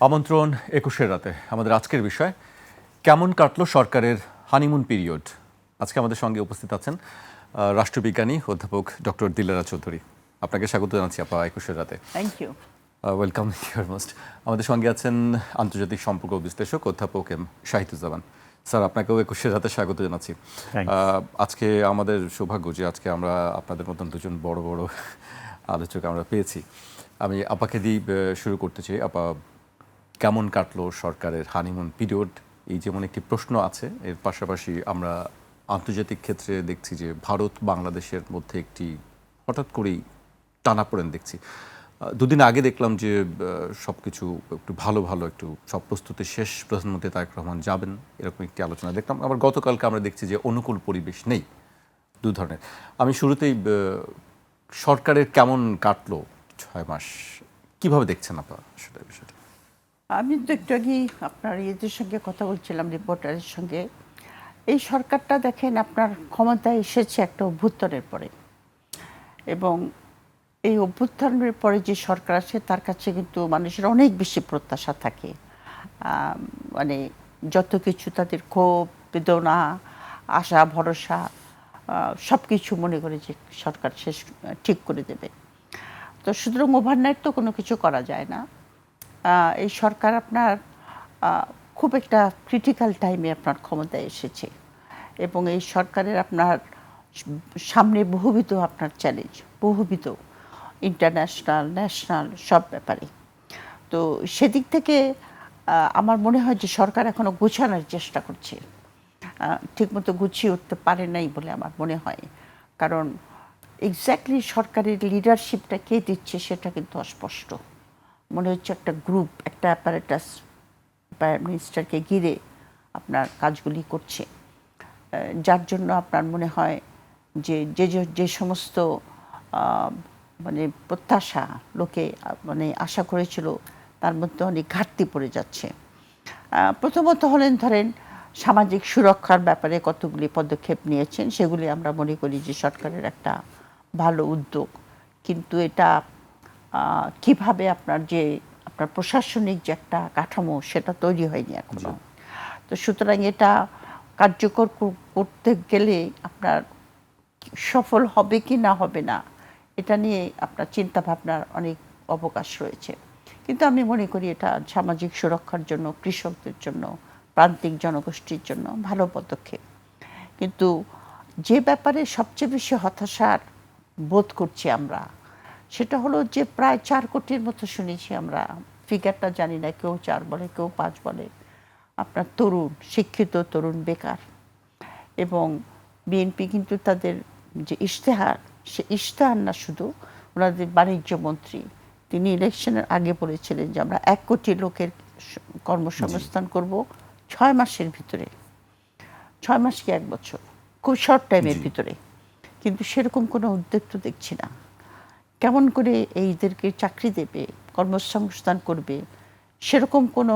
আমন্ত্রণ ২১-এর রাতে আমাদের আজকের বিষয় কেমন কাটলো সরকারের হানিমুন পিরিয়ড। আজকে আমাদের সঙ্গে উপস্থিত আছেন রাষ্ট্রবিজ্ঞানী অধ্যাপক ডক্টর দিলেরা চৌধুরী। আপনাকে স্বাগত জানাচ্ছি আপা ২১-এর রাতে। Thank you. Welcome your most. আমাদের সঙ্গে আছেন আন্তর্জাতিক সম্পর্ক বিশ্লেষক অধ্যাপক এম শাহিদুজ্জামান। স্যার, আপনাকেও ২১-এর রাতে স্বাগত জানাচ্ছি। আজকে আমাদের সৌভাগ্য যে আজকে আমরা আপনাদের মতন দুজন বড় বড় আলোচক আমরা পেয়েছি। আমি আপাকে দিয়ে শুরু করতে চাই। আপা, কেমন কাটলো সরকারের হানিমুন পিরিয়ড? এই যেমন একটি প্রশ্ন আছে, এর পাশাপাশি আমরা আন্তর্জাতিক ক্ষেত্রে দেখছি যে ভারত বাংলাদেশের মধ্যে একটি হঠাৎ করেই টানাপোড়েন দেখছি। দুদিন আগে দেখলাম যে সব কিছু একটু ভালো ভালো একটু সব প্রস্তুতি শেষ, প্রধানমন্ত্রী তারেক রহমান যাবেন, এরকম একটি আলোচনা দেখলাম। আবার গতকালকে আমরা দেখছি যে অনুকূল পরিবেশ নেই, দু ধরনের। আমি শুরুতেই সরকারের কেমন কাটলো ৬ মাস, কিভাবে দেখছেন আপনারা আসলে বিষয়টা? আমি তো একটু আগেই আপনার ইয়েদের সঙ্গে কথা বলছিলাম, রিপোর্টারের সঙ্গে। এই সরকারটা দেখেন আপনার ক্ষমতায় এসেছে একটা অভ্যুত্থানের পরে, এবং এই অভ্যুত্থানের পরে যে সরকার আছে তার কাছে কিন্তু মানুষের অনেক বেশি প্রত্যাশা থাকে। মানে যত কিছু তাদের ক্ষোভ, বেদনা, আশা, ভরসা সব কিছু মনে করে যে সরকার শেষ ঠিক করে দেবে। তো সুতরাং ওভারনাইট তো কোনো কিছু করা যায় না। এই সরকার আপনার খুব একটা ক্রিটিক্যাল টাইমে আপনার ক্ষমতায় এসেছে, এবং এই সরকারের আপনার সামনে বহুবিধ আপনার চ্যালেঞ্জ, বহুবিধ ইন্টারন্যাশনাল, ন্যাশনাল সব ব্যাপারে। তো সেদিক থেকে আমার মনে হয় যে সরকার এখনও গোছানোর চেষ্টা করছে, ঠিকমতো গুছিয়ে উঠতে পারে নাই বলে আমার মনে হয়। কারণ এক্স্যাক্টলি সরকারের লিডারশিপটা কে দিচ্ছে সেটা কিন্তু অস্পষ্ট। মনে হচ্ছে একটা গ্রুপ, একটা অ্যাপারেটাস প্রাইম মিনিস্টারকে ঘিরে আপনার কাজগুলি করছে, যার জন্য আপনার মনে হয় যে যে যে সমস্ত মানে প্রত্যাশা লোকে মানে আশা করেছিল তার মধ্যে অনেক ঘাটতি পড়ে যাচ্ছে। প্রথমত হলেন ধরেন সামাজিক সুরক্ষার ব্যাপারে কতগুলি পদক্ষেপ নিয়েছেন, সেগুলি আমরা মনে করি যে সরকারের একটা ভালো উদ্যোগ। কিন্তু এটা কিভাবে আপনার যে আপনার প্রশাসনিক যে একটা কাঠামো সেটা তৈরি হয়নি এখনো। তো সুতরাং এটা কার্যকর করতে গেলে আপনার সফল হবে কি না হবে না এটা নিয়ে আপনার চিন্তা ভাবনার অনেক অবকাশ রয়েছে। কিন্তু আমি মনে করি এটা সামাজিক সুরক্ষার জন্য, কৃষকদের জন্য, প্রান্তিক জনগোষ্ঠীর জন্য ভালো পদক্ষেপ। কিন্তু যে ব্যাপারে সবচেয়ে বেশি হতাশার বোধ করছি আমরা, সেটা হলো যে প্রায় 4 কোটির মতো শুনেছি আমরা, ফিগারটা জানি না, কেউ 4 বলে, কেউ 5 বলে, আপনার তরুণ, শিক্ষিত তরুণ বেকার। এবং বিএনপি কিন্তু তাদের যে ইশতেহার, সে ইশতেহার না শুধু, ওনাদের বাণিজ্য মন্ত্রী তিনি ইলেকশনের আগে বলেছিলেন যে আমরা 1 কোটি লোকের কর্মসংস্থান করব 6 মাসের ভিতরে। 6 মাস কি 1 বছর, খুব শর্ট টাইমের ভিতরে। কিন্তু সেরকম কোনো উদ্যোগ তো দেখছি না। কেমন করে এইদেরকে চাকরি দেবে, কর্মসংস্থান করবে, সেরকম কোনো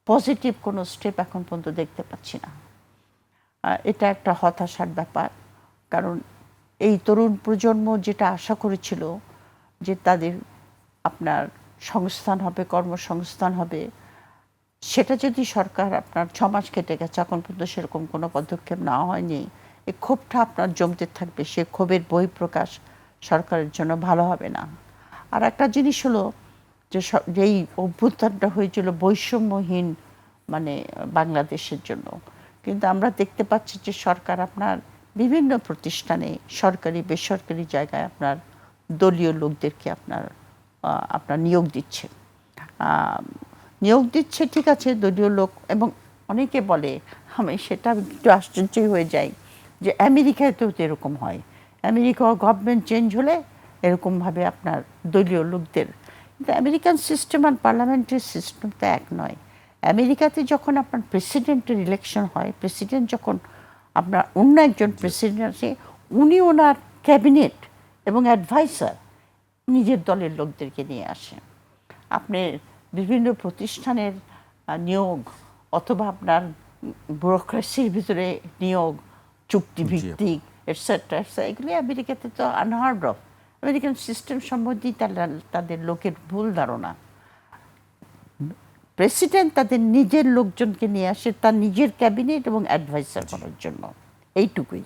পজিটিভ কোনো স্টেপ এখন পর্যন্ত দেখতে পাচ্ছি না। এটা একটা হতাশার ব্যাপার। কারণ এই তরুণ প্রজন্ম যেটা আশা করেছিল যে তাদের আপনার সংস্থান হবে, কর্মসংস্থান হবে, সেটা যদি সরকার আপনার 6 মাস কেটে গেছে এখন পর্যন্ত সেরকম কোনো পদক্ষেপ নেওয়া হয়নি, এই ক্ষোভটা আপনার জমতে থাকবে। সে ক্ষোভের বহিঃপ্রকাশ সরকারের জন্য ভালো হবে না। আর একটা জিনিস হলো যে যেই অভ্যুত্থানটা হয়েছিল বৈষম্যহীন মানে বাংলাদেশের জন্য, কিন্তু আমরা দেখতে পাচ্ছি যে সরকার আপনার বিভিন্ন প্রতিষ্ঠানে, সরকারি বেসরকারি জায়গায় আপনার দলীয় লোকদেরকে আপনার আপনার নিয়োগ দিচ্ছে। নিয়োগ দিচ্ছে ঠিক আছে, দলীয় লোক। এবং অনেকে বলে, আমি সেটা একটু আশ্চর্যই হয়ে যাই, যে আমেরিকাতেও তো এরকম হয়। আমেরিকা গভর্নমেন্ট চেঞ্জ হলে এরকমভাবে আপনার দলীয় লোকদের, কিন্তু আমেরিকান সিস্টেম আর পার্লামেন্টারি সিস্টেম তো এক নয়। আমেরিকাতে যখন আপনার প্রেসিডেন্টের ইলেকশন হয়, প্রেসিডেন্ট যখন আপনার অন্য একজন প্রেসিডেন্ট আছে, উনি ওনার ক্যাবিনেট এবং অ্যাডভাইসার নিজের দলের লোকদেরকে নিয়ে আসেন। আপনি বিভিন্ন প্রতিষ্ঠানের নিয়োগ অথবা আপনার ব্যুরোক্রেসির ভিতরে নিয়োগ, চুক্তিভিত্তিক এটসেট্রা এটসেট্রা, এগুলি আমেরিকাতে তো আনহার্ড অফ। আমেরিকান সিস্টেম সম্বন্ধে তাদের লোকের ভুল ধারণা। প্রেসিডেন্ট তাদের নিজের লোকজনকে নিয়ে আসে তার নিজের ক্যাবিনেট এবং অ্যাডভাইসার করার জন্য, এইটুকুই।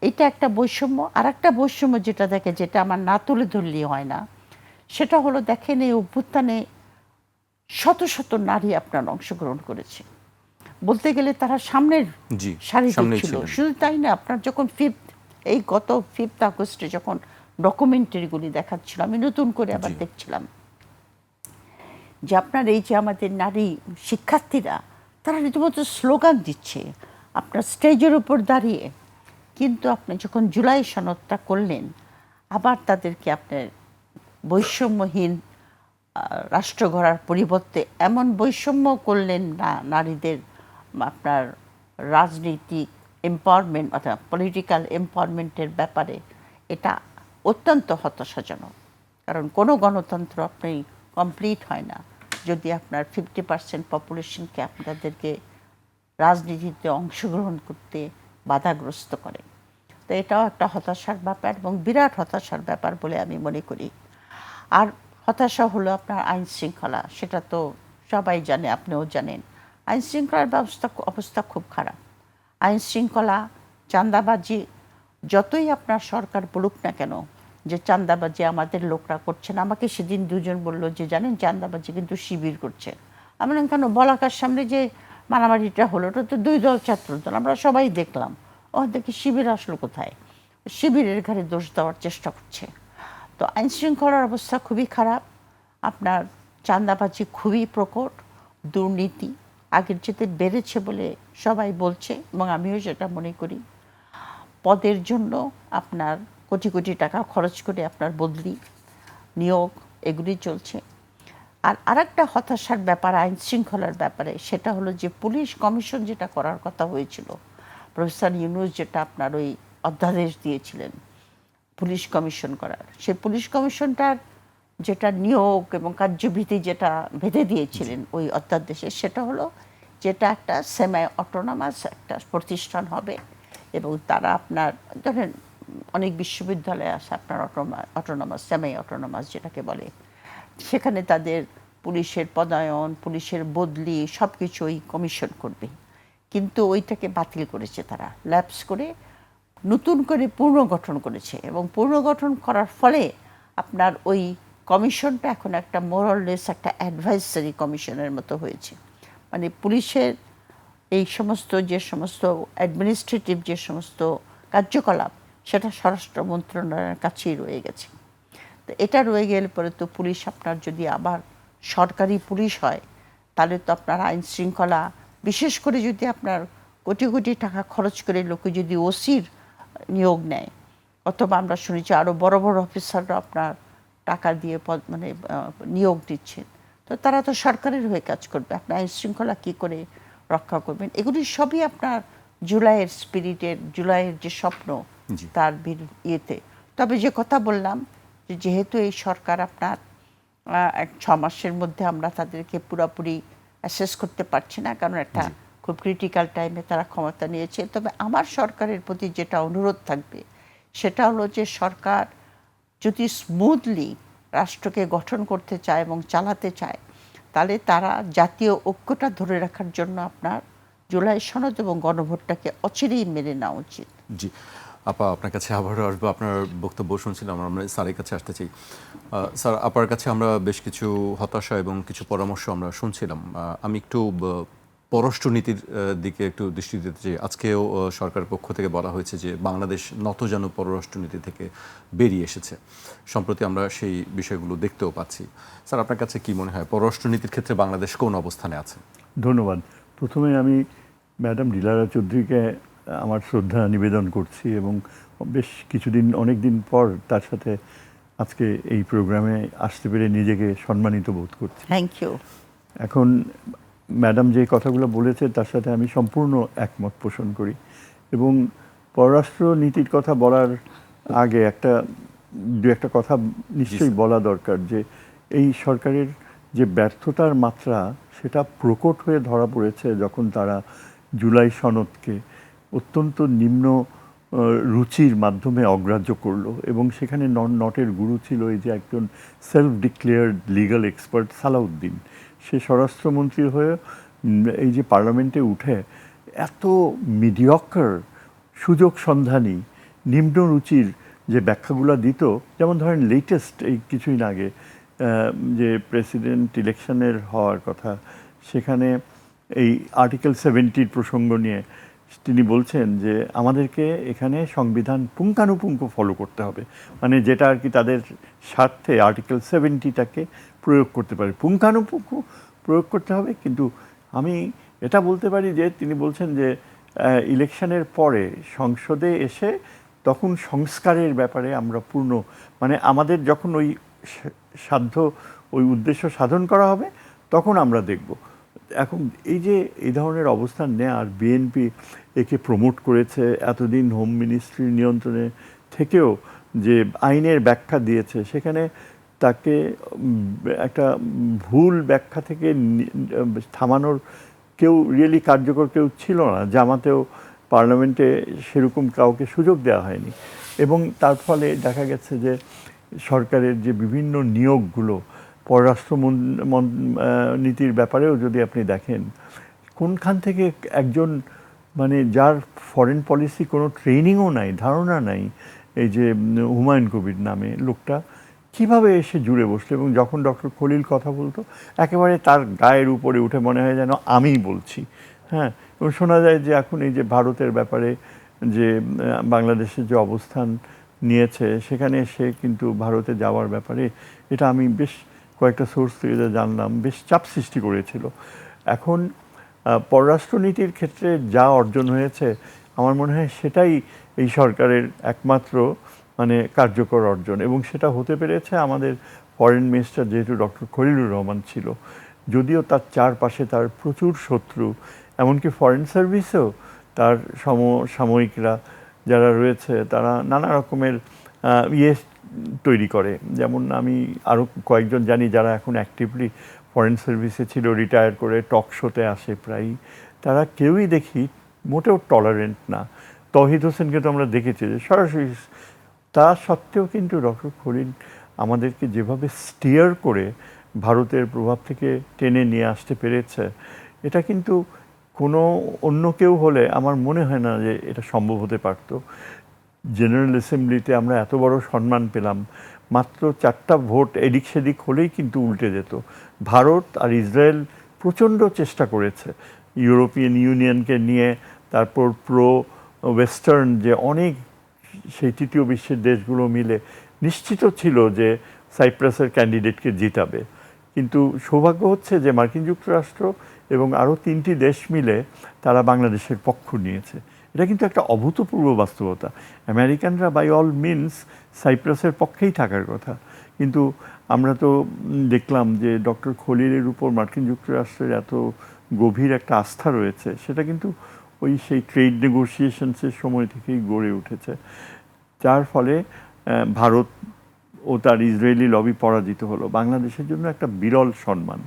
এটা একটা বৈষম্য। আর একটা বৈষম্য যেটা দেখে, যেটা আমার না তুলে ধরলেই হয় না, সেটা হলো দেখেন এই অভ্যুত্থানে শত শত নারী আপনার অংশগ্রহণ করেছে। বলতে গেলে তারা সামনের জি, সারিতে সামনেই ছিল। ছিলেন। শুধু তাই না, আপনার যখন এই গত 5 আগস্টে যখন ডকুমেন্টারিগুলি দেখাচ্ছিল, আমি নতুন করে আবার জি। দেখছিলাম যে আপনার এই যে আমাদের নারী শিক্ষার্থীরা, তারা রীতিমতো স্লোগান দিচ্ছে আপনার স্টেজের উপর দাঁড়িয়ে। কিন্তু আপনি যখন জুলাই সনদটা করলেন, আবার তাদেরকে আপনার বৈষম্যহীন রাষ্ট্র গড়ার পরিবর্তে এমন বৈষম্য করলেন না নারীদের আপনার রাজনৈতিক এম্পাওয়ারমেন্ট অর্থাৎ পলিটিক্যাল এম্পাওয়ারমেন্টের ব্যাপারে। এটা অত্যন্ত হতাশাজনক। কারণ কোনো গণতন্ত্র আপনি কমপ্লিট হয় না যদি আপনার 50% পপুলেশনকে আপনাদেরকে রাজনীতিতে অংশগ্রহণ করতে বাধাগ্রস্ত করে। তো এটাও একটা হতাশার ব্যাপার এবং বিরাট হতাশার ব্যাপার বলে আমি মনে করি। আর হতাশা হলো আপনার আইন শৃঙ্খলা, সেটা তো সবাই জানে, আপনিও জানেন। আইন শৃঙ্খলার অবস্থা খুব খারাপ। আইন শৃঙ্খলা, চাঁদাবাজি, যতই আপনার সরকার বলুক না কেন যে চাঁদাবাজি আমাদের লোকরা করছে না। আমাকে সেদিন দুজন বলল যে জানেন চাঁদাবাজি কিন্তু শিবির করছে। আমি বললাম কেন? বলাকার সামনে যে মারামারিটা হলো, ওটা তো 2 দল ছাত্রদল, আমরা সবাই দেখলাম। ও দেখি শিবির আসলো কোথায়? শিবিরের ঘাড়ে দোষ দেওয়ার চেষ্টা করছে। তো আইন শৃঙ্খলার অবস্থা খুবই খারাপ। আপনার চাঁদাবাজি খুবই প্রকট, দুর্নীতি আগের চেয়ে বেড়েছে বলে সবাই বলছে এবং আমিও সেটা মনে করি। পদের জন্য আপনার কোটি কোটি টাকা খরচ করে আপনার বদলি, নিয়োগ, এগুলি চলছে। আর আরেকটা হতাশার ব্যাপার আইন শৃঙ্খলার ব্যাপারে, সেটা হলো যে পুলিশ কমিশন যেটা করার কথা হয়েছিল, প্রফেসর ইউনূস যেটা আপনার ওই অধ্যাদেশ দিয়েছিলেন পুলিশ কমিশন করার, সেই পুলিশ কমিশনটার যেটা নিয়োগ এবং কার্যবিধি যেটা বেঁধে দিয়েছিলেন ওই অধ্যাদেশে, সেটা হলো যেটা একটা সেমি অটোনমাস একটা প্রতিষ্ঠান হবে এবং তারা আপনার ধরেন অনেক বিশ্ববিদ্যালয় আছে আপনার অটোনমাস, সেমি অটোনমাস যেটাকে বলে, সেখানে তাদের পুলিশের পদায়ন, পুলিশের বদলি সব কিছু ওই কমিশন করবে। কিন্তু ওইটাকে বাতিল করেছে তারা, ল্যাপস করে নতুন করে পুনর্গঠন করেছে এবং পুনর্গঠন করার ফলে আপনার ওই কমিশনটা এখন একটা মোরাললেস একটা অ্যাডভাইসারি কমিশনের মতো হয়েছে। মানে পুলিশের এই সমস্ত যে সমস্ত অ্যাডমিনিস্ট্রেটিভ যে সমস্ত কার্যকলাপ, সেটা স্বরাষ্ট্র মন্ত্রণালয়ের কাছেই রয়ে গেছে। তো এটা রয়ে গেলে পরে তো পুলিশ আপনার যদি আবার সরকারি পুলিশ হয়, তাহলে তো আপনার আইন শৃঙ্খলা, বিশেষ করে যদি আপনার কোটি কোটি টাকা খরচ করে লোকে যদি ওসির নিয়োগ নেয়, অথবা আমরা শুনেছি আরও বড় বড় অফিসাররা আপনার টাকা দিয়ে মানে নিয়োগ দিচ্ছেন, তো তারা তো সরকারের হয়ে কাজ করবে। আপনি আইন শৃঙ্খলা কী করে রক্ষা করবেন? এগুলি সবই আপনার জুলাইয়ের স্পিরিটের, জুলাইয়ের যে স্বপ্ন, তার ইয়েতে। তবে যে কথা বললাম যে যেহেতু এই সরকার আপনার 6 মাসের মধ্যে আমরা তাদেরকে পুরোপুরি অ্যাসেস করতে পারছি না, কারণ একটা খুব ক্রিটিক্যাল টাইমে তারা ক্ষমতা নিয়েছে। তবে আমার সরকারের প্রতি যেটা অনুরোধ থাকবে, সেটা হলো যে সরকার যদি স্মুথলি রাষ্ট্রকে গঠন করতে চায় এবং চালাতে চায়, তাহলে তারা জাতীয় ঐক্যটা ধরে রাখার জন্য আপনার জুলাই সনদ এবং গণভোটটাকে অচিরেই মেনে নেওয়া উচিত। জি আপা, আপনার কাছে আবারও আসবো। আপনার বক্তব্য শুনছিলাম, আমরা স্যারের কাছে আসতে চাই। স্যার, আপনার কাছে আমরা বেশ কিছু হতাশা এবং কিছু পরামর্শ আমরা শুনছিলাম। আমি একটু পররাষ্ট্রনীতির দিকে একটু দৃষ্টি দিতে চাই। আজকেও সরকারের পক্ষ থেকে বলা হয়েছে যে বাংলাদেশ নতজানু পররাষ্ট্রনীতি থেকে বেরিয়ে এসেছে। সম্প্রতি আমরা সেই বিষয়গুলো দেখতেও পাচ্ছি। স্যার, আপনার কাছে কি মনে হয় পররাষ্ট্রনীতির ক্ষেত্রে বাংলাদেশ কোন অবস্থানে আছে? ধন্যবাদ। প্রথমে আমি ম্যাডাম ডিলারা চৌধুরীকে আমার শ্রদ্ধা নিবেদন করছি এবং বেশ কিছুদিন, অনেক দিন পর তার সাথে আজকে এই প্রোগ্রামে আসতে পেরে নিজেকে সম্মানিত বোধ করছি। Thank you. এখন ম্যাডাম যে কথাগুলো বলেছে তার সাথে আমি সম্পূর্ণ একমত পোষণ করি এবং পররাষ্ট্র নীতির কথা বলার আগে দু একটা কথা নিশ্চয়ই বলা দরকার যে এই সরকারের যে ব্যর্থতার মাত্রা, সেটা প্রকট হয়ে ধরা পড়েছে যখন তারা জুলাই সনদকে অত্যন্ত নিম্ন রুচির মাধ্যমে অগ্রাহ্য করলো এবং সেখানে নটের গুরু ছিল এই যে একজন self declared legal expert Salauddin. সে স্বরাষ্ট্রমন্ত্রী হয়ে এই যে পার্লামেন্টে উঠে এত মিডিয়কার, সুযোগ সন্ধানী, নিম্নরুচির যে ব্যাখ্যাগুলো দিত, যেমন ধরেন লেটেস্ট এই কিছুদিন আগে যে প্রেসিডেন্ট ইলেকশনের হওয়ার কথা, সেখানে এই আর্টিকেল 70 প্রসঙ্গ নিয়ে তিনি বলছেন যে আমাদেরকে এখানে সংবিধান পুঙ্খানুপুঙ্খ ফলো করতে হবে, মানে যেটা আর কি তাদের স্বার্থে আর্টিকেল 70টাকে প্রয়োগ করতে পারে, পুঙ্খানুপুঙ্খ প্রয়োগ করতে হবে। কিন্তু আমি এটা বলতে পারি যে তিনি বলছেন যে ইলেকশনের পরে সংসদে এসে তখন সংস্কারের ব্যাপারে আমরা পূর্ণ, মানে আমাদের যখন ওই সাধ্য, ওই উদ্দেশ্য সাধন করা হবে তখন আমরা দেখব। এখন এই যে এই ধরনের অবস্থান নেয়, আর বিএনপি একে প্রমোট করেছে এতদিন, হোম মিনিস্ট্রির নিয়ন্ত্রণে থেকেও যে আইনের ব্যাখ্যা দিয়েছে, সেখানে তাকে একটা ভুল ব্যাখ্যা থেকে থামানোর কেউ রিয়েলি কার্যকর কেউ ছিল না। জামাতেও পার্লামেন্টে সেরকম কাউকে সুযোগ দেওয়া হয়নি, এবং তার ফলে দেখা গেছে যে সরকারের যে বিভিন্ন নিয়োগগুলো, পররাষ্ট্র নীতির ব্যাপারেও যদি আপনি দেখেন, কোনখান থেকে একজন মানে যার ফরেন পলিসি কোনো ট্রেনিংও নাই, ধারণা নাই, এই যে হুমায়ুন কবির নামে লোকটা কিভাবে এসে জুড়ে বসলো, এবং যখন ডক্টর খলিল কথা বলতো একেবারে তার গায়ের উপরে উঠে মনে হয় যেন আমিই বলছি। হ্যাঁ, এবং শোনা যায় যে এখন এই যে ভারতের ব্যাপারে যে বাংলাদেশের যে অবস্থান নিয়েছে, সেখানে সে কিন্তু ভারতে যাওয়ার ব্যাপারে, এটা আমি বেশ কয়েকটা সোর্স থেকে যা জানলাম, বেশ চাপ সৃষ্টি করেছিল। এখন পররাষ্ট্রনীতির ক্ষেত্রে যা অর্জন হয়েছে, আমার মনে হয় সেটাই এই সরকারের একমাত্র মানে কার্যকর অর্জন, এবং সেটা হতে পেরেছে আমাদের ফরেন মিনিস্টার যেহেতু ডক্টর খলিলুর রহমান ছিল, যদিও তার চারপাশে তার প্রচুর শত্রু, এমনকি ফরেন সার্ভিসেও তার সমসাময়িকরা যারা রয়েছে তারা নানা রকমের তৈরি করে। যেমন আমি আরও কয়েকজন জানি যারা এখন অ্যাক্টিভলি ফরেন সার্ভিসে ছিল, রিটায়ার করে টক শোতে আসে প্রায়ই, তারা কেউই দেখি মোটেও টলারেন্ট না। তৌহিদ হোসেনকে তো আমরা দেখেছি যে সরাসরি, তা সত্ত্বেও কিন্তু ডক্টর খলিল আমাদেরকে যেভাবে স্টিয়ার করে ভারতের প্রভাব থেকে টেনে নিয়ে আসতে পেরেছে, এটা কিন্তু কোনো অন্য কেউ হলে আমার মনে হয় না যে এটা সম্ভব হতে পারত। জেনারেল অ্যাসেম্বলিতে আমরা এত বড় সম্মান পেলাম, মাত্র 4টা ভোট এদিক সেদিক হলেই কিন্তু উল্টে যেত। ভারত আর ইসরায়েল প্রচণ্ড চেষ্টা করেছে ইউরোপিয়ান ইউনিয়নকে নিয়ে, তারপর প্রো ওয়েস্টার্ন যে অনেক সেই তৃতীয় বিশ্বের দেশগুলো মিলে নিশ্চিত ছিল যে সাইপ্রাসের ক্যান্ডিডেটকে জিতাবে। কিন্তু সৌভাগ্য হচ্ছে যে মার্কিন যুক্তরাষ্ট্র এবং আরও 3টি দেশ মিলে তারা বাংলাদেশের পক্ষ নিয়েছে। এটা কিন্তু একটা অভূতপূর্ব বাস্তবতা। আমেরিকানরা বাই অল মিনস সাইপ্রাসের পক্ষেই থাকার কথা, কিন্তু আমরা তো দেখলাম যে ডক্টর খলিলের উপর মার্কিন যুক্তরাষ্ট্রের এত গভীর একটা আস্থা রয়েছে, সেটা কিন্তু ওই সেই ট্রেড নেগোসিয়েশনসের সময় থেকেই গড়ে উঠেছে, যার ফলে ভারত ও তার ইসরায়েলি লবি পরাজিত হলো। বাংলাদেশের জন্য একটা বিরল সম্মান।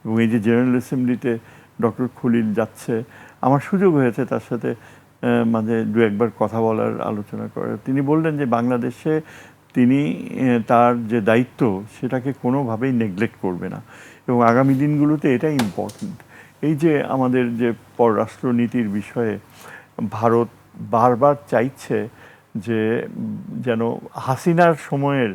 এবং এই যে জেনারেল অ্যাসেম্বলিতে ডক্টর খলিল যাচ্ছে, আমার সুযোগ হয়েছে তার সাথে মাঝে দু একবার কথা বলার, আলোচনা করার। তিনি বললেন যে বাংলাদেশে তিনি তার যে দায়িত্ব সেটাকে কোনোভাবেই নেগলেক্ট করবে না, এবং আগামী দিনগুলোতে এটাই ইম্পর্ট্যান্ট। এই যে আমাদের যে পররাষ্ট্রনীতির বিষয়ে ভারত বারবার চাইছে যে যেন হাসিনার সময়ের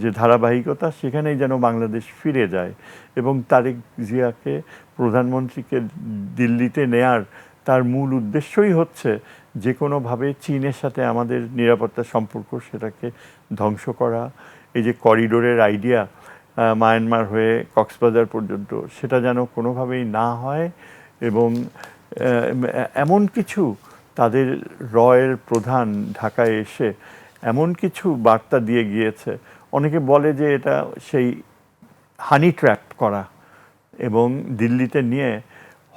যে ধারাবাহিকতা, সেখানেই যেন বাংলাদেশ ফিরে যায়, এবং তারেক জিয়াকে প্রধানমন্ত্রীকে দিল্লিতে নেয়ার তার মূল উদ্দেশ্যই হচ্ছে যে কোনোভাবে চীনের সাথে আমাদের নিরাপত্তা সম্পর্ক সেটাকে ধ্বংস করা। এই যে করিডোরের আইডিয়া মায়ানমার হয়ে কক্সবাজার পর্যন্ত, সেটা যেন কোনোভাবেই না হয়, এবং এমন কিছু তাদের রয়ের প্রধান ঢাকায় এসে এমন কিছু বার্তা দিয়ে গিয়েছে, অনেকে বলে যে এটা সেই হানি ট্র্যাপ করা, এবং দিল্লিতে নিয়ে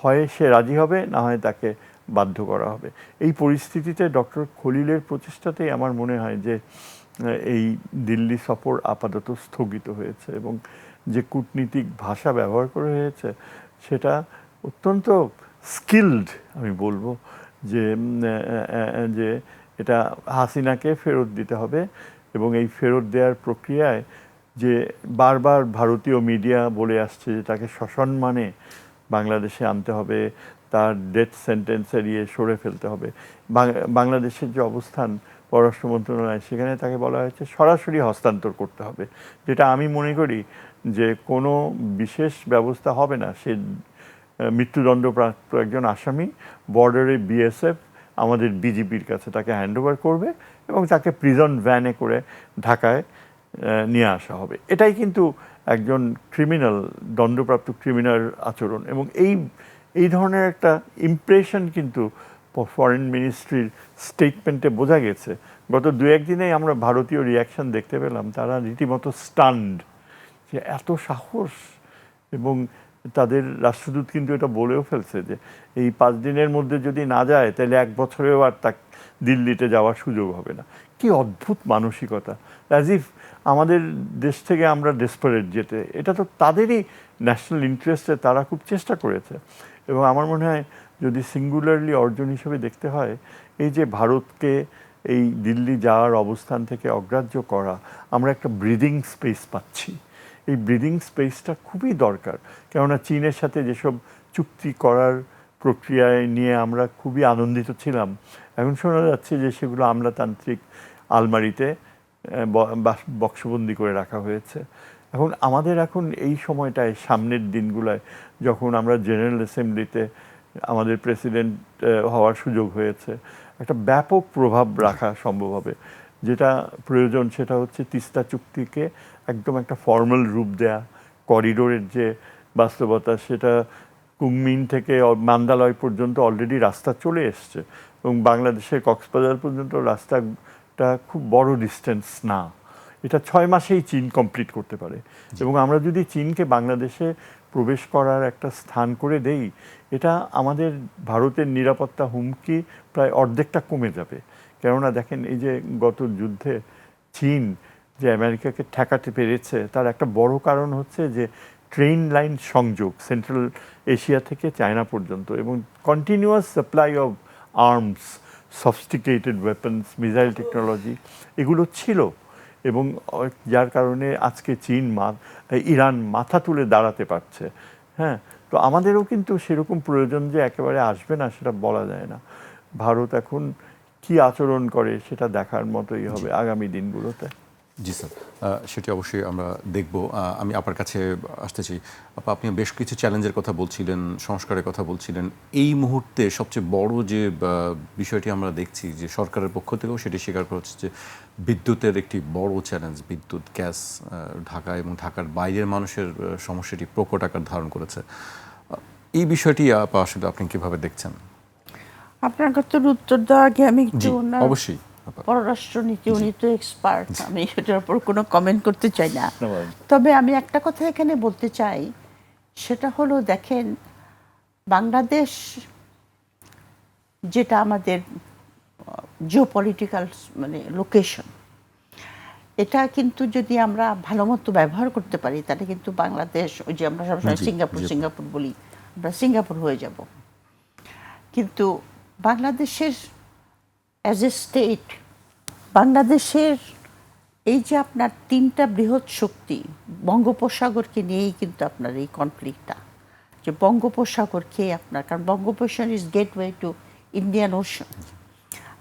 হয় সে রাজি হবে, না হয় তাকে বাধ্য করা হবে। এই পরিস্থিতিতে ডক্টর খলিলের প্রচেষ্টাতেই আমার মনে হয় যে এই দিল্লি সফর আপাতত স্থগিত হয়েছে, এবং যে কূটনীতিক ভাষা ব্যবহার করা হয়েছে সেটা অত্যন্ত স্কিলড, আমি বলবো যে যে এটা হাসিনাকে ফেরত দিতে হবে, এবং এই ফেরত দেওয়ার প্রক্রিয়ায় যে বারবার ভারতীয় মিডিয়া বলে আসছে যে তাকে সসম্মানে বাংলাদেশে আনতে হবে, তার ডেথ সেন্টেন্স এড়িয়ে সরে ফেলতে হবে। বাংলাদেশের যে অবস্থান পররাষ্ট্র মন্ত্রণালয়, সেখানে তাকে বলা হয়েছে সরাসরি হস্তান্তর করতে হবে, যেটা আমি মনে করি যে কোনো বিশেষ ব্যবস্থা হবে না। সে মৃত্যুদণ্ডপ্রাপ্ত একজন আসামি, বর্ডারে বিএসএফ আমাদের বিজিবির কাছে তাকে হ্যান্ডওভার করবে এবং তাকে প্রিজন ভ্যানে করে ঢাকায় নিয়ে আসা হবে। এটাই কিন্তু একজন ক্রিমিনাল, দণ্ডপ্রাপ্ত ক্রিমিনাল আচরণ। এবং এই ধরনের একটা ইমপ্রেশন কিন্তু ফরেন মিনিস্ট্রির স্টেটমেন্টে বোঝা গেছে। গত দু একদিনেই আমরা ভারতীয় রিয়াকশন দেখতে পেলাম, তারা রীতিমতো স্টান্ড যে এত সাহস। এবং তাদের রাষ্ট্রদূত কিন্তু এটা বলেও ফেলছে যে এই 5 দিনের মধ্যে যদি না যায় তাহলে 1 বছরেও আর তা দিল্লিতে যাওয়ার সুযোগ হবে না। কি অদ্ভুত মানসিকতা! অ্যাজ ইফ আমাদের দেশ থেকে আমরা ডেসপারেট যেতে, এটা তো তাদেরই ন্যাশনাল ইন্টারেস্টে তারা খুব চেষ্টা করেছে। এবং আমার মনে হয় যদি সিঙ্গুলারলি অর্জন হিসেবে দেখতে হয়, এই যে ভারতকে এই দিল্লি যাওয়ার অবস্থান থেকে অগ্রাহ্য করা, আমরা একটা ব্রিদিং স্পেস পাচ্ছি। এই ব্রিদিং স্পেসটা খুবই দরকার, কেননা চীনের সাথে যেসব চুক্তি করার প্রক্রিয়ায় নিয়ে আমরা খুবই আনন্দিত ছিলাম, এখন শোনা যাচ্ছে যে সেগুলো আমলাতান্ত্রিক আলমারিতে বক্সবন্দি করে রাখা হয়েছে। এখন আমাদের এখন এই সময়টায়, সামনের দিনগুলোয় যখন আমরা জেনারেল অ্যাসেম্বলিতে আমাদের প্রেসিডেন্ট হওয়ার সুযোগ হয়েছে, একটা ব্যাপক প্রভাব রাখা সম্ভব হবে। যেটা প্রয়োজন সেটা হচ্ছে তিস্তা চুক্তিকে একদম একটা ফর্মাল রূপ দেয়া, করিডোরের যে বাস্তবতা, সেটা কুংমিন থেকে মান্দালয় পর্যন্ত অলরেডি রাস্তা চলে এসছে এবং বাংলাদেশের কক্সবাজার পর্যন্ত রাস্তাটা খুব বড় ডিস্টেন্স না। এটা 6 মাসেই চীন কমপ্লিট করতে পারে। এবং আমরা যদি চীনকে বাংলাদেশে প্রবেশ করার একটা স্থান করে দেই, এটা আমাদের ভারতের নিরাপত্তা হুমকি প্রায় অর্ধেকটা কমে যাবে। কেননা দেখেন, এই যে গত যুদ্ধে চীন যে আমেরিকাকে ঠেকাতে পেরেছে, তার একটা বড় কারণ হচ্ছে যে ট্রেন লাইন সংযোগ সেন্ট্রাল এশিয়া থেকে চায়না পর্যন্ত, এবং continuous supply of arms, sophisticated weapons, missile technology এগুলো ছিল। এবং যার কারণে আজকে ইরান মাথা তুলে দাঁড়াতে পারছে। হ্যাঁ, তো আমাদেরও কিন্তু সেরকম প্রয়োজন যে একেবারে আসবে না সেটা বলা যায় না। ভারত এখন কি আচরণ করে সেটা দেখার মতোই হবে আগামী দিনগুলোতে। জি স্যার, সেটি অবশ্যই আমরা দেখব। আমি আপনার কাছে আসতে চাই। আপনি বেশ কিছু চ্যালেঞ্জের কথা বলছিলেন, সংস্কারের কথা বলছিলেন। এই মুহূর্তে সবচেয়ে বড় যে বিষয়টি আমরা দেখছি যে সরকারের পক্ষ থেকেও সেটি স্বীকার করা হচ্ছে যে বিদ্যুতের একটি বড় চ্যালেঞ্জ, বিদ্যুৎ, গ্যাস, ঢাকা এবং ঢাকার বাইরের মানুষের সমস্যাটি প্রকট আকার ধারণ করেছে। এই বিষয়টি আসলে আপনি কিভাবে দেখছেন? আপনার কাছে উত্তর দেওয়ার আগে আমি একটু অবশ্যই পররাষ্ট্রনীতি, উনি তো এক্সপার্ট, আমি সেটার উপর কোনো কমেন্ট করতে চাই না। তবে আমি একটা কথা এখানে বলতে চাই, সেটা হলো দেখেন, বাংলাদেশ যেটা আমাদের জিওপলিটিক্যাল মানে লোকেশন, এটা কিন্তু যদি আমরা ভালো মতো ব্যবহার করতে পারি, তাহলে কিন্তু বাংলাদেশ, ওই যে আমরা সবসময় সিঙ্গাপুর বলি, আমরা সিঙ্গাপুর হয়ে যাব। কিন্তু বাংলাদেশের অ্যাজ এ স্টেট, বাংলাদেশের এই যে আপনার 3টা বৃহৎ শক্তি, বঙ্গোপসাগরকে নিয়েই কিন্তু আপনার এই কনফ্লিক্টটা, যে বঙ্গোপসাগরকে আপনার, কারণ বঙ্গোপসাগর is gateway to Indian Ocean.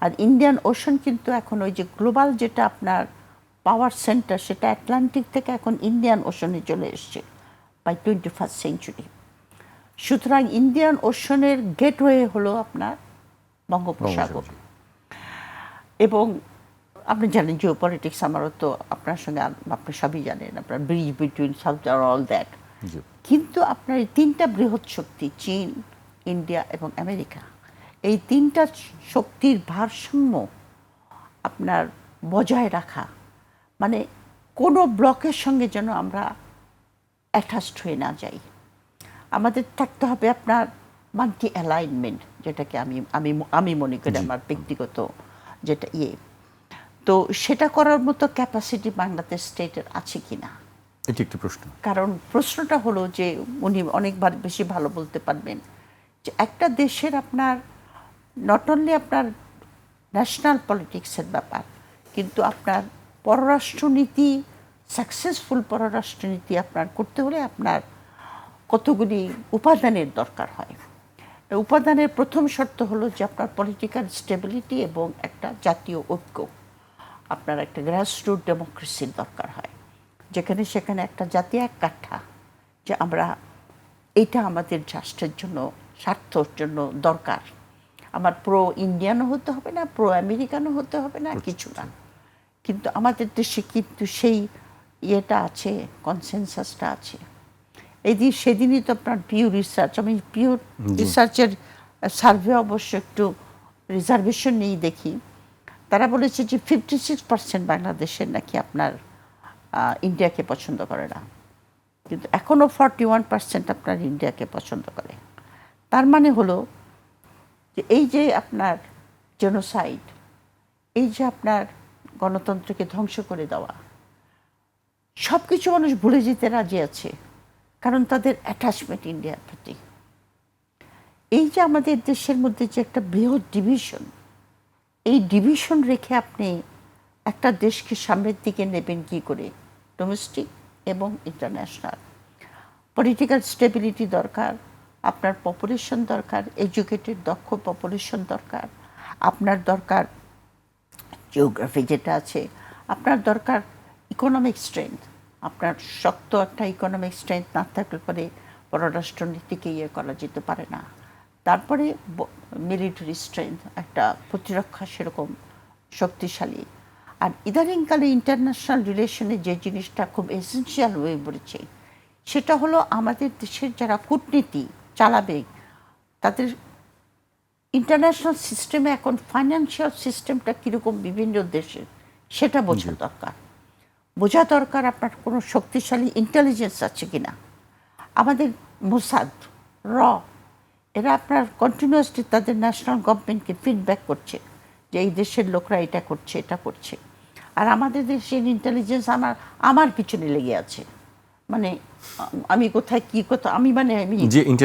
আর ইন্ডিয়ান ওশান কিন্তু এখন ওই যে গ্লোবাল যেটা আপনার পাওয়ার সেন্টার, সেটা আটলান্টিক থেকে এখন ইন্ডিয়ান ওশানে চলে এসছে বাই 21st সেঞ্চুরি। সুতরাং ইন্ডিয়ান ওশানের গেটওয়ে হলো আপনার বঙ্গোপসাগর। এবং আপনি জানেন জিও পলিটিক্স, আমারও তো আপনার সঙ্গে, আপনি সবই জানেন, আপনার ব্রিজ বিটুইন সাউথ আর অল দ্যাট। কিন্তু আপনার এই 3টা বৃহৎ শক্তি, চীন, ইন্ডিয়া এবং আমেরিকা, এই 3টা শক্তির ভারসাম্য আপনার বজায় রাখা, মানে কোনো ব্লকের সঙ্গে যেন আমরা অ্যাটাচড হয়ে না যাই। আমাদের থাকতে হবে আপনার মাল্টি অ্যালাইনমেন্ট, যেটাকে আমি মনে করি আমার ব্যক্তিগত যেটা তো সেটা করার মতো ক্যাপাসিটি বাংলাদেশ স্টেটের আছে কিনা, এটি একটি প্রশ্ন। কারণ প্রশ্নটা হলো যে উনি অনেকবার বেশি ভালো বলতে পারবেন যে একটা দেশের আপনার নট অনলি আপনার ন্যাশনাল পলিটিক্সের ব্যাপার, কিন্তু আপনার পররাষ্ট্রনীতি সাকসেসফুল পররাষ্ট্রনীতি আপনার করতে হলে আপনার কতগুলি উপাদানের দরকার হয়। এই উপাদানের প্রথম শর্ত হলো যে আপনার পলিটিক্যাল স্টেবিলিটি এবং একটা জাতীয় ঐক্য, আপনার একটা গ্রাসরুট ডেমোক্রেসির দরকার হয়, যেখানে সেখানে একটা জাতি এক কাঠা, যে আমরা এইটা আমাদের রাষ্ট্রের জন্য স্বার্থর জন্য দরকার। আমার প্রো ইন্ডিয়ানও হতে হবে না, প্রো আমেরিকানও হতে হবে না, কিছু না। কিন্তু আমাদের দেশে কিন্তু সেই ইয়েটা আছে, কনসেনসাসটা আছে। এই দিন সেদিনই তো আপনার পিউ রিসার্চ, আমি পিউ রিসার্চের সার্ভে অবশ্য একটু রিজার্ভেশন নিয়েই দেখি, তারা বলেছে যে 56% বাংলাদেশের নাকি আপনার ইন্ডিয়াকে পছন্দ করে না, কিন্তু এখনও 41% আপনার ইন্ডিয়াকে পছন্দ করে। তার মানে হলো যে এই যে আপনার জেনোসাইড, এই যে আপনার গণতন্ত্রকে ধ্বংস করে দেওয়া, সব কিছু মানুষ ভুলে যেতে রাজি আছে, কারণ তাদের অ্যাটাচমেন্ট ইন্ডিয়ার প্রতি। এই যে আমাদের দেশের মধ্যে যে একটা বৃহৎ ডিভিশন, এই ডিভিশন রেখে আপনি একটা দেশকে সামনের দিকে নেবেন কী করে? ডোমেস্টিক এবং ইন্টারন্যাশনাল। পলিটিক্যাল স্টেবিলিটি দরকার, আপনার পপুলেশন দরকার, এডুকেটেড দক্ষ পপুলেশন দরকার, আপনার দরকার জিওগ্রাফি যেটা আছে, আপনার দরকার ইকোনমিক স্ট্রেংথ। আপনার শক্ত একটা ইকোনমিক স্ট্রেংথ না থাকলে পরে পররাষ্ট্রনীতিকে ইয়ে করা যেতে পারে না। তারপরে মিলিটারি স্ট্রেংথ, একটা প্রতিরক্ষা সেরকম শক্তিশালী। আর ইদানিংকালে ইন্টারন্যাশনাল রিলেশনে যে জিনিসটা খুব এসেন্সিয়াল হয়ে পড়েছে, সেটা হলো আমাদের দেশের যারা কূটনীতি চালাবে, তাদের ইন্টারন্যাশনাল সিস্টেমে এখন ফাইন্যান্সিয়াল সিস্টেমটা কীরকম বিভিন্ন দেশের, সেটা বোঝা দরকার। বোঝা দরকার আপনার কোনো শক্তিশালী ইন্টেলিজেন্স আছে কি না। আমাদের মোসাদ, র, এরা আপনার কন্টিনিউয়াসলি তাদের ন্যাশনাল গভর্নমেন্টকে ফিডব্যাক করছে যে এই দেশের লোকরা এটা করছে, এটা করছে। আর আমাদের দেশের ইন্টেলিজেন্স আমার পিছনে লেগে আছে, মানে আমি কোথায় কি কোথাও, আমি মানে আমি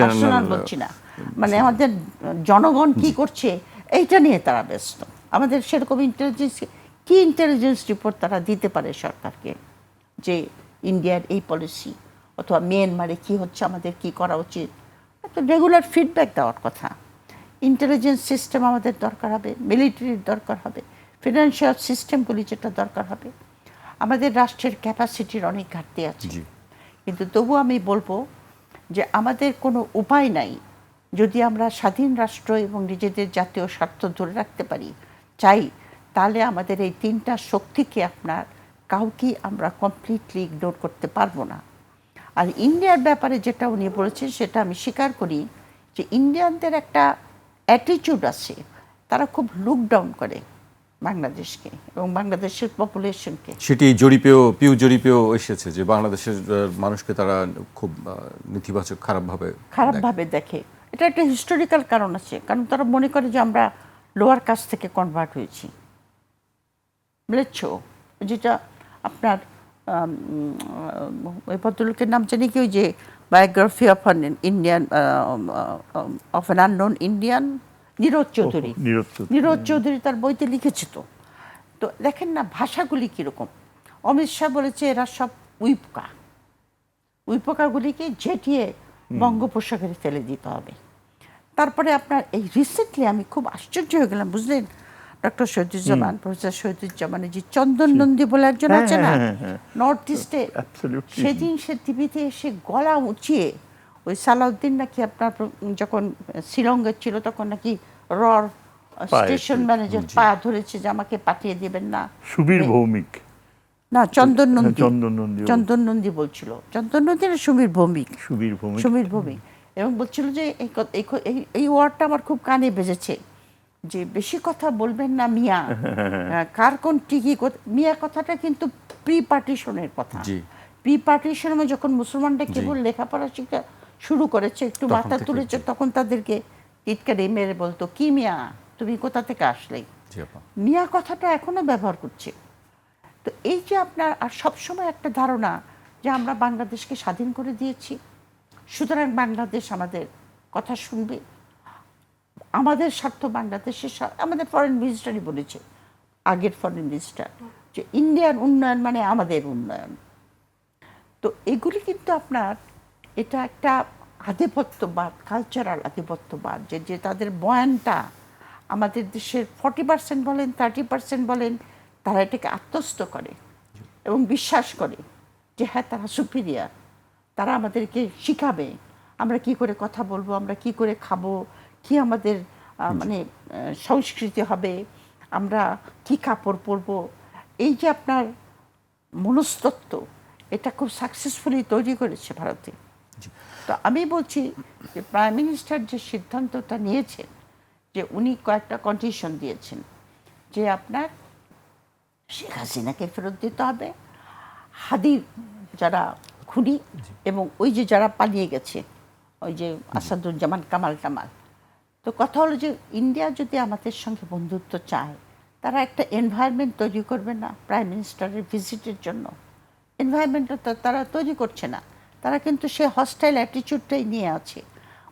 পার্সোনাল বলছি না, মানে আমাদের জনগণ কি করছে এইটা নিয়ে তারা ব্যস্ত। আমাদের সেরকম ইন্টেলিজেন্স, কি ইন্টেলিজেন্স রিপোর্ট তারা দিতে পারে সরকারকে যে ইন্ডিয়ার এই পলিসি অথবা মিয়ানমারে কি হচ্ছে, আমাদের কি করা উচিত? একটা রেগুলার ফিডব্যাক দেওয়ার কথা। ইন্টেলিজেন্স সিস্টেম আমাদের দরকার হবে, মিলিটারির দরকার হবে, ফিনান্সিয়াল সিস্টেমগুলি যেটা দরকার হবে। আমাদের রাষ্ট্রের ক্যাপাসিটির অনেক ঘাটতি আছে, কিন্তু তবু আমি বলবো যে আমাদের কোনো উপায় নাই, যদি আমরা স্বাধীন রাষ্ট্র এবং নিজেদের জাতীয় স্বার্থ ধরে রাখতে পারি চাই, তাহলে আমাদের এই তিনটা শক্তিকে আপনার কাউকেই আমরা কমপ্লিটলি ইগনোর করতে পারবো না। আর ইন্ডিয়ার ব্যাপারে যেটা উনি বলেছেন সেটা আমি স্বীকার করি যে ইন্ডিয়ানদের একটা অ্যাটিটিউড আছে, তারা খুব লুক ডাউন করে বাংলাদেশকে এবং বাংলাদেশের পপুলেশনকে। সেটি পিউ জরিপেও এসেছে যে বাংলাদেশের মানুষকে তারা খুব নেতিবাচক খারাপভাবে দেখে। এটা একটা হিস্টোরিক্যাল কারণ আছে, কারণ তারা মনে করে যে আমরা লোয়ার কাস্ট থেকে কনভার্ট হয়েছি, বুঝেছ? যেটা আপনার ওই ভদ্রলোকের নাম জানি কি, ওই যে biography of an Indian of an unknown Indian, Neeraj Chowdhury তার বইতে লিখেছে। তো দেখেন না ভাষাগুলি কীরকম। অমিত শাহ বলেছে এরা সব উইপোকা, উইপোকাগুলিকে ঝেঁটিয়ে বঙ্গোপসাগরে ফেলে দিতে হবে। তারপরে আপনার এই রিসেন্টলি আমি খুব আশ্চর্য হয়ে গেলাম, বুঝলেন, ডক্টর শহীদুজ্জামান, প্রফেসর শহীদুজ্জামানের যে চন্দন নন্দী বলে একজন আছে না নর্থ ইস্টে, সেদিন সে টিভিতে এসে গলা উঁচিয়ে ওই সালাউদ্দিন নাকি আপনার যখন শিলংয়ে ছিল তখন নাকি রর স্টেশন ম্যানেজার পা ধরেছে যে আমাকে পাঠিয়ে দেবেন না। সুবীর ভৌমিক না, চন্দন নন্দী বলছিল, চন্দন নন্দী না সুবীর ভৌমিক, এবং বলছিল যে এই ওয়ার্ডটা আমার খুব কানে বেজেছে, যে বেশি কথা বলবেন না মিয়া, কার কোন টিকি মিয়া কথাটা কিন্তু প্রি পার্টিশনের কথা। প্রি পার্টিশনে যখন মুসলমানরা কেবল লেখাপড়া শিক্ষা শুরু করেছে, একটু মাথা তুলেছে, তখন তাদেরকে টিটকারি মেরে বলতো কি মিয়া তুমি কোথা থেকে আসলে, মিয়া কথাটা এখনো ব্যবহার করছে। তো এই যে আপনার আর সবসময় একটা ধারণা যে আমরা বাংলাদেশকে স্বাধীন করে দিয়েছি, সুতরাং বাংলাদেশ আমাদের কথা শুনবে, আমাদের স্বার্থ বাংলাদেশের, আমাদের ফরেন মিনিস্টারই বলেছে, আগের ফরেন মিনিস্টার, যে ইন্ডিয়ার উন্নয়ন মানে আমাদের উন্নয়ন, তো এগুলি কিন্তু আপনার এটা একটা আধিপত্যবাদ, কালচারাল আধিপত্যবাদ, যে যে তাদের বয়ানটা আমাদের দেশের 40% বলেন 30% বলেন, তারা এটাকে আত্মস্থ করে এবং বিশ্বাস করে যে হ্যাঁ তারা সুপিরিয়ার, তারা আমাদেরকে শিখাবে আমরা কি করে কথা বলবো, আমরা কি করে খাবো, কি আমাদের মানে সংস্কৃতি হবে, আমরা কি কাপড় পরবো। এই যে আপনার মনস্তত্ত্ব, এটা খুব সাকসেসফুলি তৈরি করেছে ভারতে। তো আমি বলছি যে প্রাইম মিনিস্টার যে সিদ্ধান্তটা নিয়েছেন, যে উনি কয়েকটা কন্ডিশন দিয়েছেন, যে আপনার শেখ হাসিনাকে ফেরত দিতে হবে, হাদির যারা খুনি এবং ওই যে যারা পালিয়ে গেছে, ওই যে আসাদুজ্জামান কামাল টামাল। তো কথা হলো যে ইন্ডিয়া যদি আমাদের সঙ্গে বন্ধুত্ব চায়, তারা একটা এনভায়রনমেন্ট তৈরি করবে না প্রাইম মিনিস্টারের ভিজিটের জন্য। এনভায়রনমেন্টটা তারা তৈরি করছে না, তারা কিন্তু সে হস্টাইল অ্যাটিচিউডটাই নিয়ে আছে।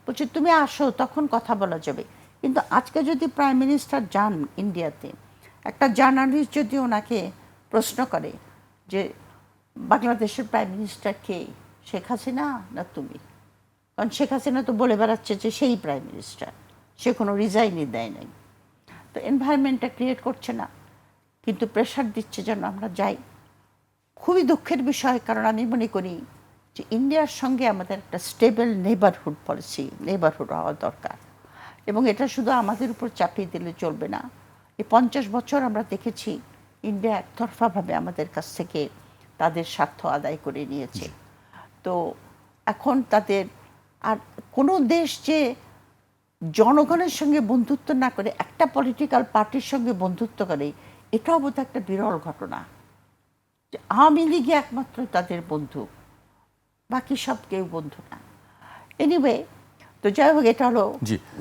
বলছে তুমি আসো তখন কথা বলা যাবে। কিন্তু আজকে যদি প্রাইম মিনিস্টার যান ইন্ডিয়াতে, একটা জার্নালিস্ট যদি ওনাকে প্রশ্ন করে যে বাংলাদেশের প্রাইম মিনিস্টার কে, শেখ হাসিনা না তুমি? কারণ শেখ হাসিনা তো বলে বেড়াচ্ছে যে সেই প্রাইম মিনিস্টার, সে কোনো রিজাইনই দেয় নাই। তো এনভায়রনমেন্টটা ক্রিয়েট করছে না, কিন্তু প্রেশার দিচ্ছে যেন আমরা যাই। খুবই দুঃখের বিষয়, কারণ আমি মনে করি যে ইন্ডিয়ার সঙ্গে আমাদের একটা স্টেবল নেবারহুড পলিসি, নেবারহুড হওয়া দরকার। এবং এটা শুধু আমাদের উপর চাপিয়ে দিলে চলবে না। এই 50 বছর আমরা দেখেছি ইন্ডিয়া একতরফাভাবে আমাদের কাছ থেকে তাদের স্বার্থ আদায় করে নিয়েছে। তো এখন তাদের আর কোনো দেশ যে জনগণের সঙ্গে বন্ধুত্ব না করে একটা পলিটিক্যাল পার্টির সঙ্গে বন্ধুত্ব করে, এটাও বোধহয় একটা বিরল ঘটনা। যে আওয়ামী লীগই একমাত্র তাদের বন্ধু, বাকি সব কেউ বন্ধু না। এনিওয়ে, তো যাই হোক, এটা হলো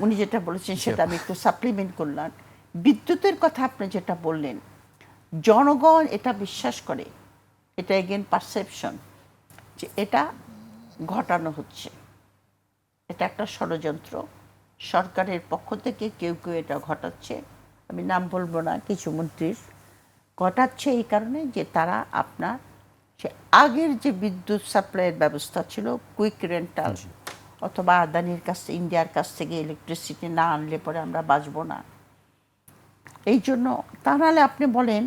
উনি যেটা বলেছেন সেটা আমি একটু সাপ্লিমেন্ট করলাম। বিদ্যুতের কথা আপনি যেটা বললেন, জনগণ এটা বিশ্বাস করে, এটা এগেন পারসেপশন, যে এটা ঘটানো হচ্ছে, এটা একটা ষড়যন্ত্র, সরকারের পক্ষ থেকে কেউ কেউ এটা ঘটাচ্ছে। আমি নাম বলবো না, কিছু মন্ত্রীর ঘটাচ্ছে এই কারণে যে তারা আপনার সে আগের যে বিদ্যুৎ সাপ্লাইয়ের ব্যবস্থা ছিল, কুইক রেন্টাল অথবা আদানির কাছ থেকে, ইন্ডিয়ার কাছ থেকে ইলেকট্রিসিটি না আনলে পরে আমরা বাঁচবো না, এই জন্য। তা নাহলে আপনি বলেন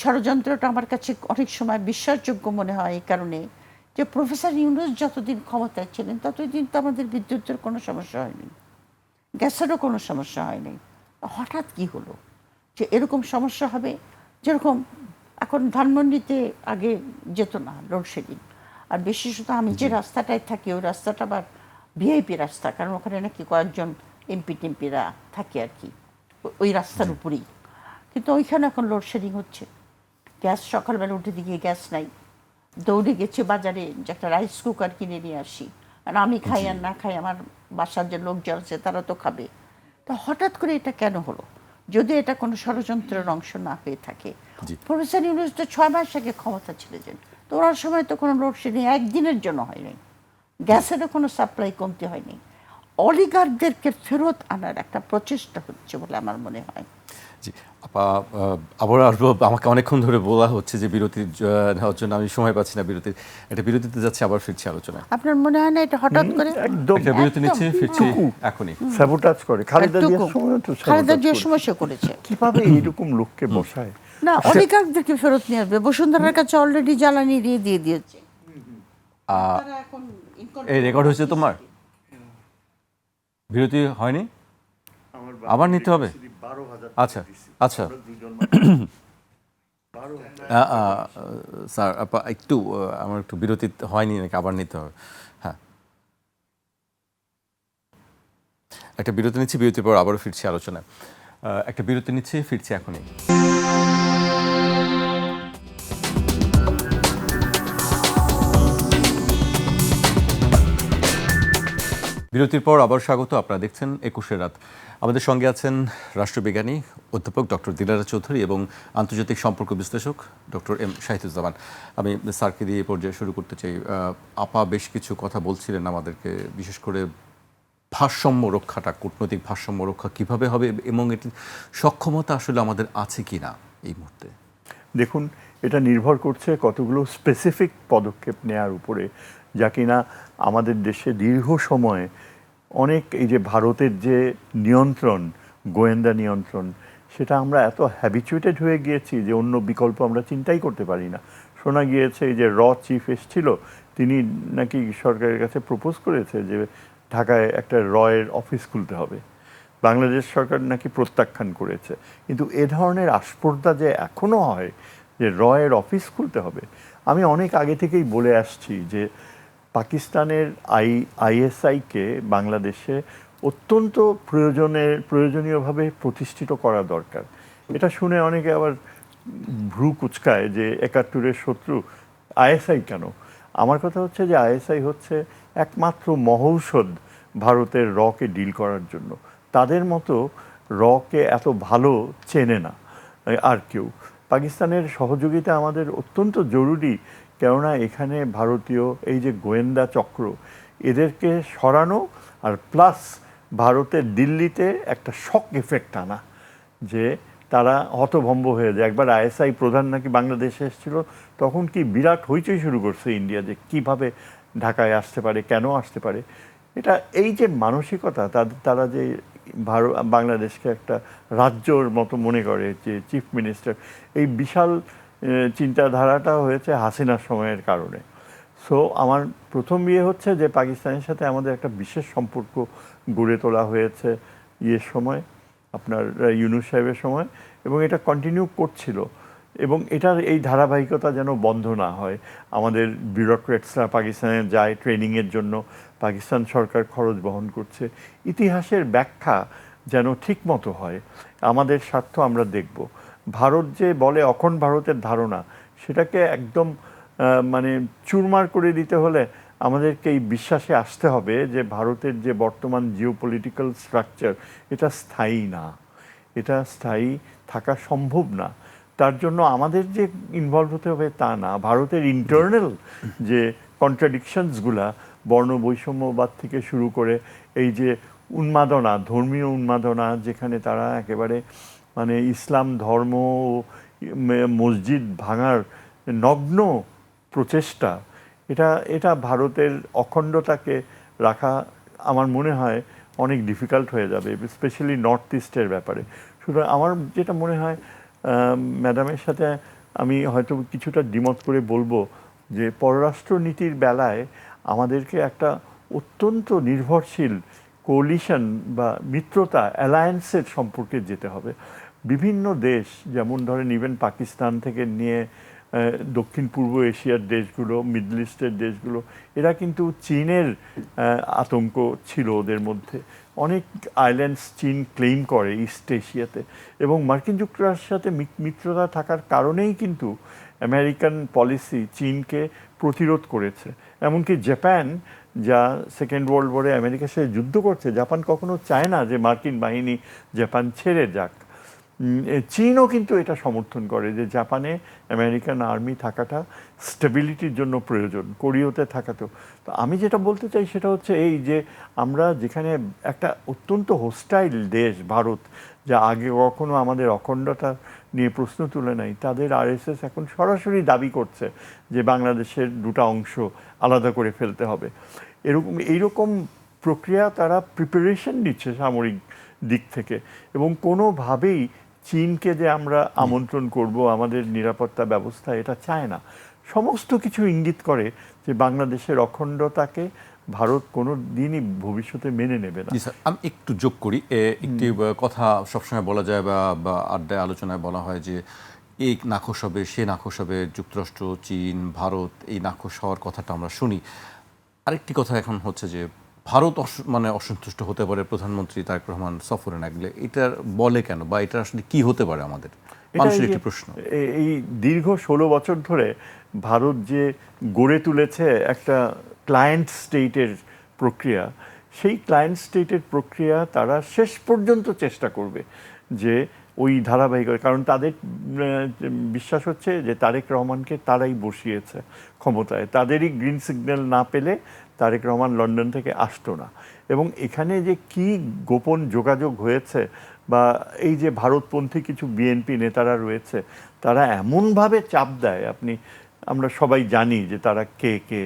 ষড়যন্ত্রটা আমার কাছে অনেক সময় বিশ্বাসযোগ্য মনে হয় এই কারণে যে প্রফেসর ইউনূস যতদিন ক্ষমতায় ছিলেন ততদিন তো আমাদের বিদ্যুতের কোনো সমস্যা হয়নি, গ্যাসেরও কোনো সমস্যা হয়নি। হঠাৎ কি হলো যে এরকম সমস্যা হবে? যেরকম এখন ধানমন্ডিতে আগে যেত না লোডশেডিং, আর বিশেষত আমি যে রাস্তাটায় থাকি ওই রাস্তাটা আবার ভিআইপি রাস্তা, কারণ ওখানে নাকি কয়েকজন এমপি টেম্পিরা থাকে আর কি ওই রাস্তার উপরেই। কিন্তু ওইখানে এখন লোডশেডিং হচ্ছে, গ্যাস সকালবেলা উঠে দিকে গ্যাস নাই, দৌড়ে গেছে বাজারে যে একটা রাইস কুকার কিনে নিয়ে আসি, কারণ আমি খাই আর না খাই আমার বাসার যে লোকজন আছে তারা তো খাবে। তো হঠাৎ করে এটা কেন হলো? যদি এটা কোনো ষড়যন্ত্রের অংশ না হয়ে থাকে। প্রফেসর ইউনূস তো 6 মাস আগে ক্ষমতা ছিলেন, তো ওনার সময় তো কোনো লোডশেডিং একদিনের জন্য হয়নি, গ্যাসেরও কোনো সাপ্লাই কমতি হয়নি। অলিগারদেরকে ফেরত আনার একটা প্রচেষ্টা হচ্ছে বলে আমার মনে হয়। জি আপা, আবার আসবো। আমাকে অনেকক্ষণ ধরে বলা হচ্ছে যে বিরতি নেওয়ার জন্য, আমি সময় পাচ্ছি না বিরতির। একটা বিরতিতে যাচ্ছে, আবার ফিরছি আলোচনায়। আপনার মনে হয় না এটা হঠাৎ করে? একদম একটা বিরতি নিচ্ছে, ফিরছি এখনই। স্যাবোটাজ করে খালেদা জিয়ার সময় তো খালেদা জিয়ার সময় সে করেছে। কিভাবে এইরকম লোককে বসায়? না, অলিগারদেরকে ফেরত নিয়ে আসবে। বসুন্ধরার কাছে অলরেডি জ্বালানি দিয়ে দিয়েছে। এই রেকর্ড হয়েছে তোমার? বিরতি হয়নি, আবার নিতে হবে? আচ্ছা আচ্ছা স্যার আপা একটু আমার একটু বিরতি হয়নি নাকি আবার নিতে হবে? হ্যাঁ, একটা বিরতি নিচ্ছি, বিরতির পর আবারও ফিরছি আলোচনায়। একটা বিরতি নিচ্ছি, ফিরছি এখনই। বিরতির পর আবার স্বাগত। আপনারা দেখছেন 21 রাত। আমাদের সঙ্গে আছেন রাষ্ট্রবিজ্ঞানী অধ্যাপক ডক্টর দিলারা চৌধুরী এবং আন্তর্জাতিক সম্পর্ক বিশ্লেষক ডক্টর এম শাহিদুজ্জামান। আমি স্যারকে দিয়ে এই পর্যায়ে শুরু করতে চাই। আপা বেশ কিছু কথা বলছিলেন আমাদেরকে, বিশেষ করে ভারসাম্য রক্ষাটা, কূটনৈতিক ভারসাম্য রক্ষা কীভাবে হবে এবং এটি সক্ষমতা আসলে আমাদের আছে কি না এই মুহূর্তে। দেখুন, এটা নির্ভর করছে কতগুলো স্পেসিফিক পদক্ষেপ নেওয়ার উপরে, যা কিনা আমাদের দেশে দীর্ঘ সময় অনেক এই যে ভারতের যে নিয়ন্ত্রণ, গোয়েন্দা নিয়ন্ত্রণ, সেটা আমরা এত হ্যাবিচুয়েটেড হয়ে গিয়েছি যে অন্য বিকল্প আমরা চিন্তাই করতে পারি না। শোনা গিয়েছে এই যে চিফ এসছিল, তিনি নাকি সরকারের কাছে প্রপোজ করেছে যে ঢাকায় একটা এর অফিস খুলতে হবে। বাংলাদেশ সরকার নাকি প্রত্যাখ্যান করেছে। কিন্তু এ ধরনের আস্পর্ধা যে এখনও হয় যে এর অফিস খুলতে হবে, আমি অনেক আগে থেকেই বলে আসছি যে পাকিস্তানের আইএসআইকে বাংলাদেশে অত্যন্ত প্রয়োজনীয়ভাবে প্রতিষ্ঠিত করা দরকার। এটা শুনে অনেকে আবার ভ্রু কুচকায় যে ৭১-এর শত্রু আইএসআই কেন। আমার কথা হচ্ছে যে আইএসআই হচ্ছে একমাত্র মহৌষধ ভারতের কে ডিল করার জন্য। তাদের মতো কে এত ভালো চেনে না আর কেউ। পাকিস্তানের সহযোগিতা আমাদের অত্যন্ত জরুরি, কেননা এখানে ভারতীয় এই যে গোয়েন্দা চক্র, এদেরকে সরানো আর প্লাস ভারতের দিল্লিতে একটা শক এফেক্ট আনা, যে তারা হতভম্ব হয়ে যায়। একবার আইএসআই প্রধান নাকি বাংলাদেশে এসেছিল, তখন কি বিরাট হইচই শুরু করছে ইন্ডিয়া যে কিভাবে ঢাকায় আসতে পারে, কেন আসতে পারে। এটা এই যে মানসিকতা, তারা যে বাংলাদেশকে একটা রাজ্যর মতো মনে করে, যে চিফ মিনিস্টার, এই বিশাল চিন্তাধারাটা হয়েছে হাসিনার সময়ের কারণে। সো আমার প্রথম বিয়ে হচ্ছে যে পাকিস্তানের সাথে আমাদের একটা বিশেষ সম্পর্ক গড়ে তোলা হয়েছে সময়, আপনার ইউনূস সাহেবের সময়, এবং এটা কন্টিনিউ করছিল। এবং এটার এই ধারাবাহিকতা যেন বন্ধ না হয়। আমাদের বিউরোক্রেটসরা পাকিস্তানে যায় ট্রেনিংয়ের জন্য, পাকিস্তান সরকার খরচ বহন করছে। ইতিহাসের ব্যাখ্যা যেন ঠিক মতো হয়, আমাদের স্বার্থ আমরা দেখব। ভারত যে বলে অখণ্ড ভারতের ধারণা, সেটাকে একদম মানে চুরমার করে দিতে হলে আমাদেরকে এই বিশ্বাসে আসতে হবে যে ভারতের যে বর্তমান জিওপলিটিক্যাল স্ট্রাকচার, এটা স্থায়ী না, এটা স্থায়ী থাকা সম্ভব না। তার জন্য আমাদের যে ইনভলভ হতে হবে তা না, ভারতের ইন্টারনাল যে কন্ট্রাডিকশনসগুলা, বর্ণ বৈষম্যবাদ থেকে শুরু করে এই যে উন্মাদনা, ধর্মীয় উন্মাদনা, যেখানে তারা একেবারে মানে ইসলাম ধর্ম ও মসজিদ ভাঙার নগ্ন প্রচেষ্টা, এটা ভারতের অখণ্ডতাকে রাখা আমার মনে হয় অনেক ডিফিকাল্ট হয়ে যাবে, স্পেশালি নর্থ ইস্টের ব্যাপারে। সুতরাং আমার যেটা মনে হয়, ম্যাডামের সাথে আমি হয়তো কিছুটা দ্বিমত করে বলবো যে পররাষ্ট্রনীতির বেলায় আমাদেরকে একটা অত্যন্ত নির্ভরশীল কোলিশন বা মিত্রতা, অ্যালায়েন্সের সম্পর্কে যেতে হবে। বিভিন্ন দেশ, যেমন ধরেন ইভেন পাকিস্তান থেকে নিয়ে দক্ষিণ পূর্ব এশিয়ার দেশগুলো, মিডল ইস্টের দেশগুলো, এরা কিন্তু চীনের আতঙ্ক ছিল ওদের মধ্যে। অনেক আইল্যান্ডস চীন ক্লেইম করে ইস্ট এশিয়াতে, এবং মার্কিন যুক্তরাষ্ট্রের সাথে মিত্রতা থাকার কারণেই কিন্তু আমেরিকান পলিসি চীনকে প্রতিরোধ করেছে। এমনকি জাপান, যা সেকেন্ড ওয়ার্ল্ড ওয়ারে আমেরিকার সাথে যুদ্ধ করছে, জাপান কখনো চায় না যে মার্কিন বাহিনী জাপান ছেড়ে যাক। চীনও কিন্তু এটা সমর্থন করে যে জাপানে আমেরিকান আর্মি থাকাটা স্টেবিলিটির জন্য প্রয়োজন, কোরিয়াতে থাকাতেও। তো আমি যেটা বলতে চাই সেটা হচ্ছে এই যে আমরা যেখানে একটা অত্যন্ত হোস্টাইল দেশ ভারত, যা আগে কখনো আমাদের অখণ্ডতা নিয়ে প্রশ্ন তুলে নাই, তাদের আরএসএস এখন সরাসরি দাবি করছে যে বাংলাদেশের দুটো অংশ আলাদা করে ফেলতে হবে। এইরকম প্রক্রিয়া তারা প্রিপারেশন নিচ্ছে সামরিক দিক থেকে, এবং কোনোভাবেই চীনকে যে আমরা আমন্ত্রণ করব আমাদের নিরাপত্তা ব্যবস্থা, এটা চায় না। সমস্ত কিছু ইঙ্গিত করে যে বাংলাদেশের অখণ্ডতাকে ভারত কোনো দিনই ভবিষ্যতে মেনে নেবে না। আমি একটু যোগ করি, একটি কথা সবসময় বলা যায় বা আড্ডায় আলোচনায় বলা হয় যে এই নাখোশ হবে, সে নাখোশ হবে, যুক্তরাষ্ট্র, চীন, ভারত, এই নাখোশ হওয়ার কথাটা আমরা শুনি। আরেকটি কথা এখন হচ্ছে যে ভারত মানে অসন্তুষ্ট হতে পারে প্রধানমন্ত্রী তারেক রহমান সফরে না গেলে, এটার বলে কেন, বা এটা আসলে কি হতে পারে আমাদের মানুষের একটি প্রশ্ন। এই দীর্ঘ 16 বছর ধরে ভারত যে গড়ে তুলেছে একটা ক্লায়েন্ট স্টেটের প্রক্রিয়া, সেই ক্লায়েন্ট স্টেটের প্রক্রিয়া তারা শেষ পর্যন্ত চেষ্টা করবে যে ওই ধারাবাহিক, কারণ তাদের বিশ্বাস হচ্ছে যে তারেক রহমানকে তারাই বসিয়েছে ক্ষমতায়, তাদেরই গ্রিন সিগন্যাল না পেলে তারেক রহমান লন্ডন থেকে আসতো না। এবং এখানে যে কি গোপন যোগাযোগ হয়েছে বা এই যে ভারতপন্থী কিছু বিএনপি নেতারা রয়েছে, তারা এমনভাবে চাপ দেয়, আমরা সবাই জানি যে তারা কে কে,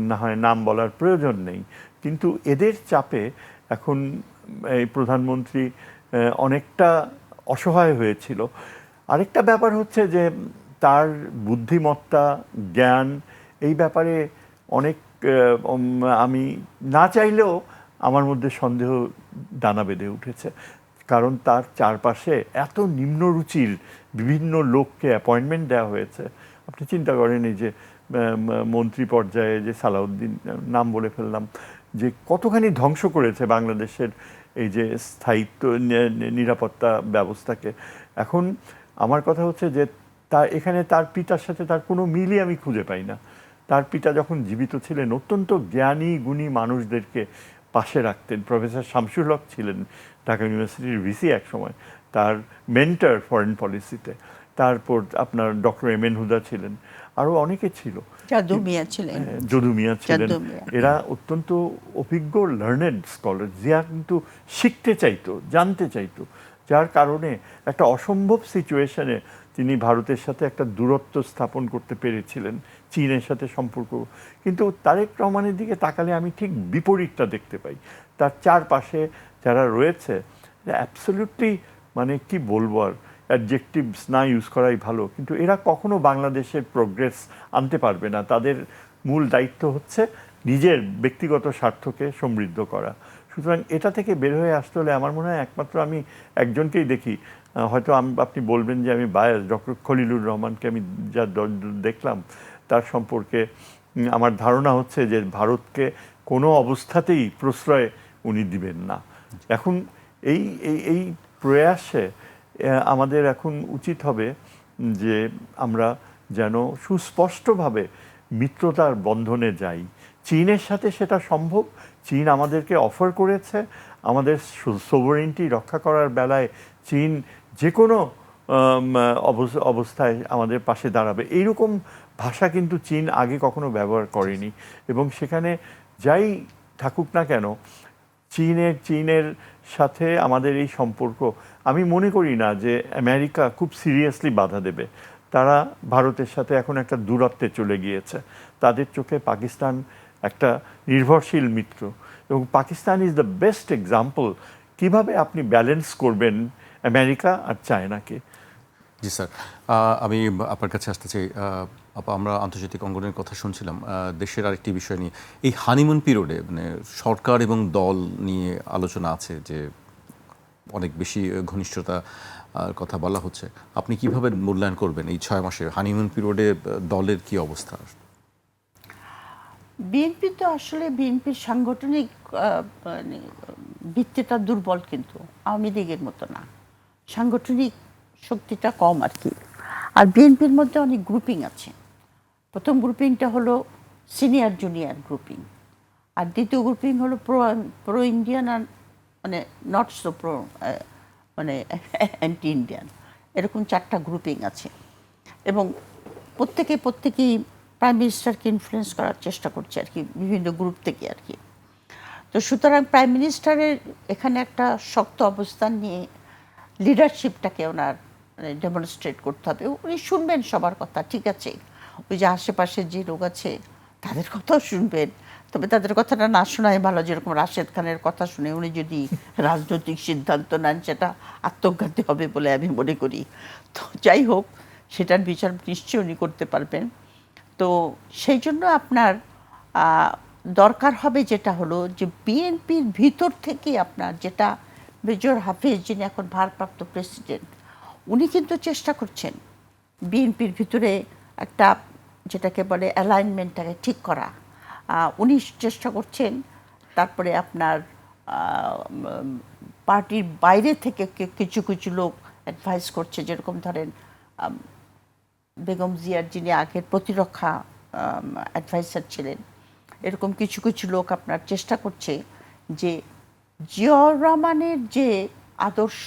না হয় নাম বলার প্রয়োজন নেই, কিন্তু এদের চাপে এখন এই প্রধানমন্ত্রী অনেকটা অসহায় হয়েছিল। আরেকটা ব্যাপার হচ্ছে যে তার বুদ্ধিমত্তা, জ্ঞান, এই ব্যাপারে অনেক আমি না চাইলেও আমার মধ্যে সন্দেহ দানা বেঁধে উঠেছে। কারণ তার চারপাশে এত নিম্নরুচির বিভিন্ন লোককে অ্যাপয়েন্টমেন্ট দেওয়া হয়েছে। আপনি চিন্তা করেন, এই যে মন্ত্রী পর্যায়ে যে সালাউদ্দিন, নাম বলে ফেললাম, যে কতখানি ধ্বংস করেছে বাংলাদেশের এই যে স্থায়িত্ব নিরাপত্তা ব্যবস্থাকে। এখন আমার কথা হচ্ছে যে এখানে তার পিতার সাথে তার কোনো মিলই আমি খুঁজে পাই না। তার পিতা যখন জীবিত ছিলেন অত্যন্ত জ্ঞানী গুণী মানুষদেরকে পাশে রাখতেন। প্রফেসর শামসুল হক ছিলেন ঢাকা ইউনিভার্সিটির ভিসি এক সময়, তার মেন্টর ফরেন পলিসিতে। তারপর আপনার ডক্টর এম এন হুদা ছিলেন, আরও অনেকে ছিল, যদু মিয়া ছিলেন, এরা অত্যন্ত অভিজ্ঞ লার্নেড স্কলার। জিয়া কিন্তু শিখতে চাইতো, জানতে চাইতো, যার কারণে একটা অসম্ভব সিচুয়েশনে তিনি ভারতের সাথে একটা দূরত্ব স্থাপন করতে পেরেছিলেন, চীনের সাথে সম্পর্ক। কিন্তু তারেক রহমানের দিকে তাকালে আমি ঠিক বিপরীতটা দেখতে পাই। তার চারপাশে যারা রয়েছে অ্যাবসলিউটলি, মানে কি বলবো, আর অ্যাডজেক্টিভস না ইউজ করাই ভালো, কিন্তু এরা কখনো বাংলাদেশের প্রোগ্রেস আনতে পারবে না। তাদের মূল দায়িত্ব হচ্ছে নিজের ব্যক্তিগত স্বার্থকে সমৃদ্ধ করা। সুতরাং এটা থেকে বের হয়ে আসতে হলে আমার মনে হয় একমাত্র আমি একজনকেই দেখি, হয়তো আপনি বলবেন যে আমি বায়াস, ডক্টর খলিলুর রহমানকে আমি যা দেখলাম তার সম্পর্কে আমার ধারণা হচ্ছে যে ভারতকে কোনো অবস্থাতেই প্রশ্রয় উনি দিবেন না। এখন এই এই এই প্রয়াসে আমাদের এখন উচিত হবে যে আমরা যেন সুস্পষ্টভাবে মিত্রতার বন্ধনে যাই। চীনের সাথে সেটা সম্ভব। চীন আমাদেরকে অফার করেছে, আমাদের সোভারেনিটি রক্ষা করার বেলায় চীন যে কোনো অবস্থায় আমাদের পাশে দাঁড়াবে, এইরকম ভাষা কিন্তু চীন আগে কখনো ব্যবহার করেনি। এবং সেখানে যাই থাকুক না কেন, চীনের সাথে আমাদের এই সম্পর্ক, আমি মনে করি না যে আমেরিকা খুব সিরিয়াসলি বাধা দেবে। তারা ভারতের সাথে এখন একটা দূরত্বে চলে গিয়েছে। তাদের চোখে পাকিস্তান একটা নির্ভরশীল মিত্র, এবং Pakistan is the best example কিভাবে আপনি ব্যালেন্স করবেন আমেরিকা আর চায়নাকে। জি স্যার, আমি আপনার কাছে আসতে চাই। আমরা আন্তর্জাতিক অঙ্গনের কথা শুনছিলাম, দেশের আরেকটি বিষয় নিয়ে, এই হানিমুন পিরিয়ডে মানে সরকার এবং দল নিয়ে আলোচনা আছে যে অনেক বেশি ঘনিষ্ঠতা কথা বলা হচ্ছে। আপনি কিভাবে মূল্যায়ন করবেন এই 6 মাসে হানিমুন পিরিয়ডে দলের কি অবস্থা? বিএনপি তো আসলে বিএনপির সাংগঠনিক মানে ভিত্তিটা দুর্বল, কিন্তু আওয়ামী লীগের মতো না, সাংগঠনিক শক্তিটা কম আর কি। আর বিএনপির মধ্যে অনেক গ্রুপিং আছে। প্রথম গ্রুপিংটা হলো সিনিয়র জুনিয়র গ্রুপিং, আর দ্বিতীয় গ্রুপিং হলো প্রো ইন্ডিয়ান আর মানে নট সো প্রো, মানে অ্যান্টি ইন্ডিয়ান, এরকম 4টা গ্রুপিং আছে। এবং প্রত্যেকেই প্রাইম মিনিস্টারকে ইনফ্লুয়েন্স করার চেষ্টা করছে আর কি, বিভিন্ন গ্রুপ থেকে আর কি। তো সুতরাং প্রাইম মিনিস্টারের এখানে একটা শক্ত অবস্থান নিয়ে লিডারশিপটাকে ওনার ডেমনস্ট্রেট করতে হবে। উনি শুনবেন সবার কথা, ঠিক আছে, ওই যে আশেপাশে যে লোক আছে তাদের কথাও শুনবেন, তবে তাদের কথাটা না শোনায় ভালো। যেরকম রাশেদ খানের কথা শুনে উনি যদি রাজনৈতিক সিদ্ধান্ত নেন, সেটা আত্মঘাতী হবে বলে আমি মনে করি। তো যাই হোক, সেটার বিচার নিশ্চয়ই উনি করতে পারবেন। তো সেই জন্য আপনার দরকার হবে যেটা হলো যে বিএনপির ভিতর থেকে আপনার যেটা মেজর হাফিজ, যিনি এখন ভারপ্রাপ্ত প্রেসিডেন্ট, উনি কিন্তু চেষ্টা করছেন বিএনপির ভিতরে একটা যেটাকে বলে অ্যালাইনমেন্টটাকে ঠিক করা। উনি চেষ্টা করছেন। তারপরে আপনার পার্টির বাইরে থেকে কিছু কিছু লোক অ্যাডভাইস করছে, যেরকম ধরেন বেগম জিয়ার যিনি আগের প্রতিরক্ষা অ্যাডভাইসার ছিলেন, এরকম কিছু কিছু লোক আপনার চেষ্টা করছে যে জিয়াউর রহমানের যে আদর্শ,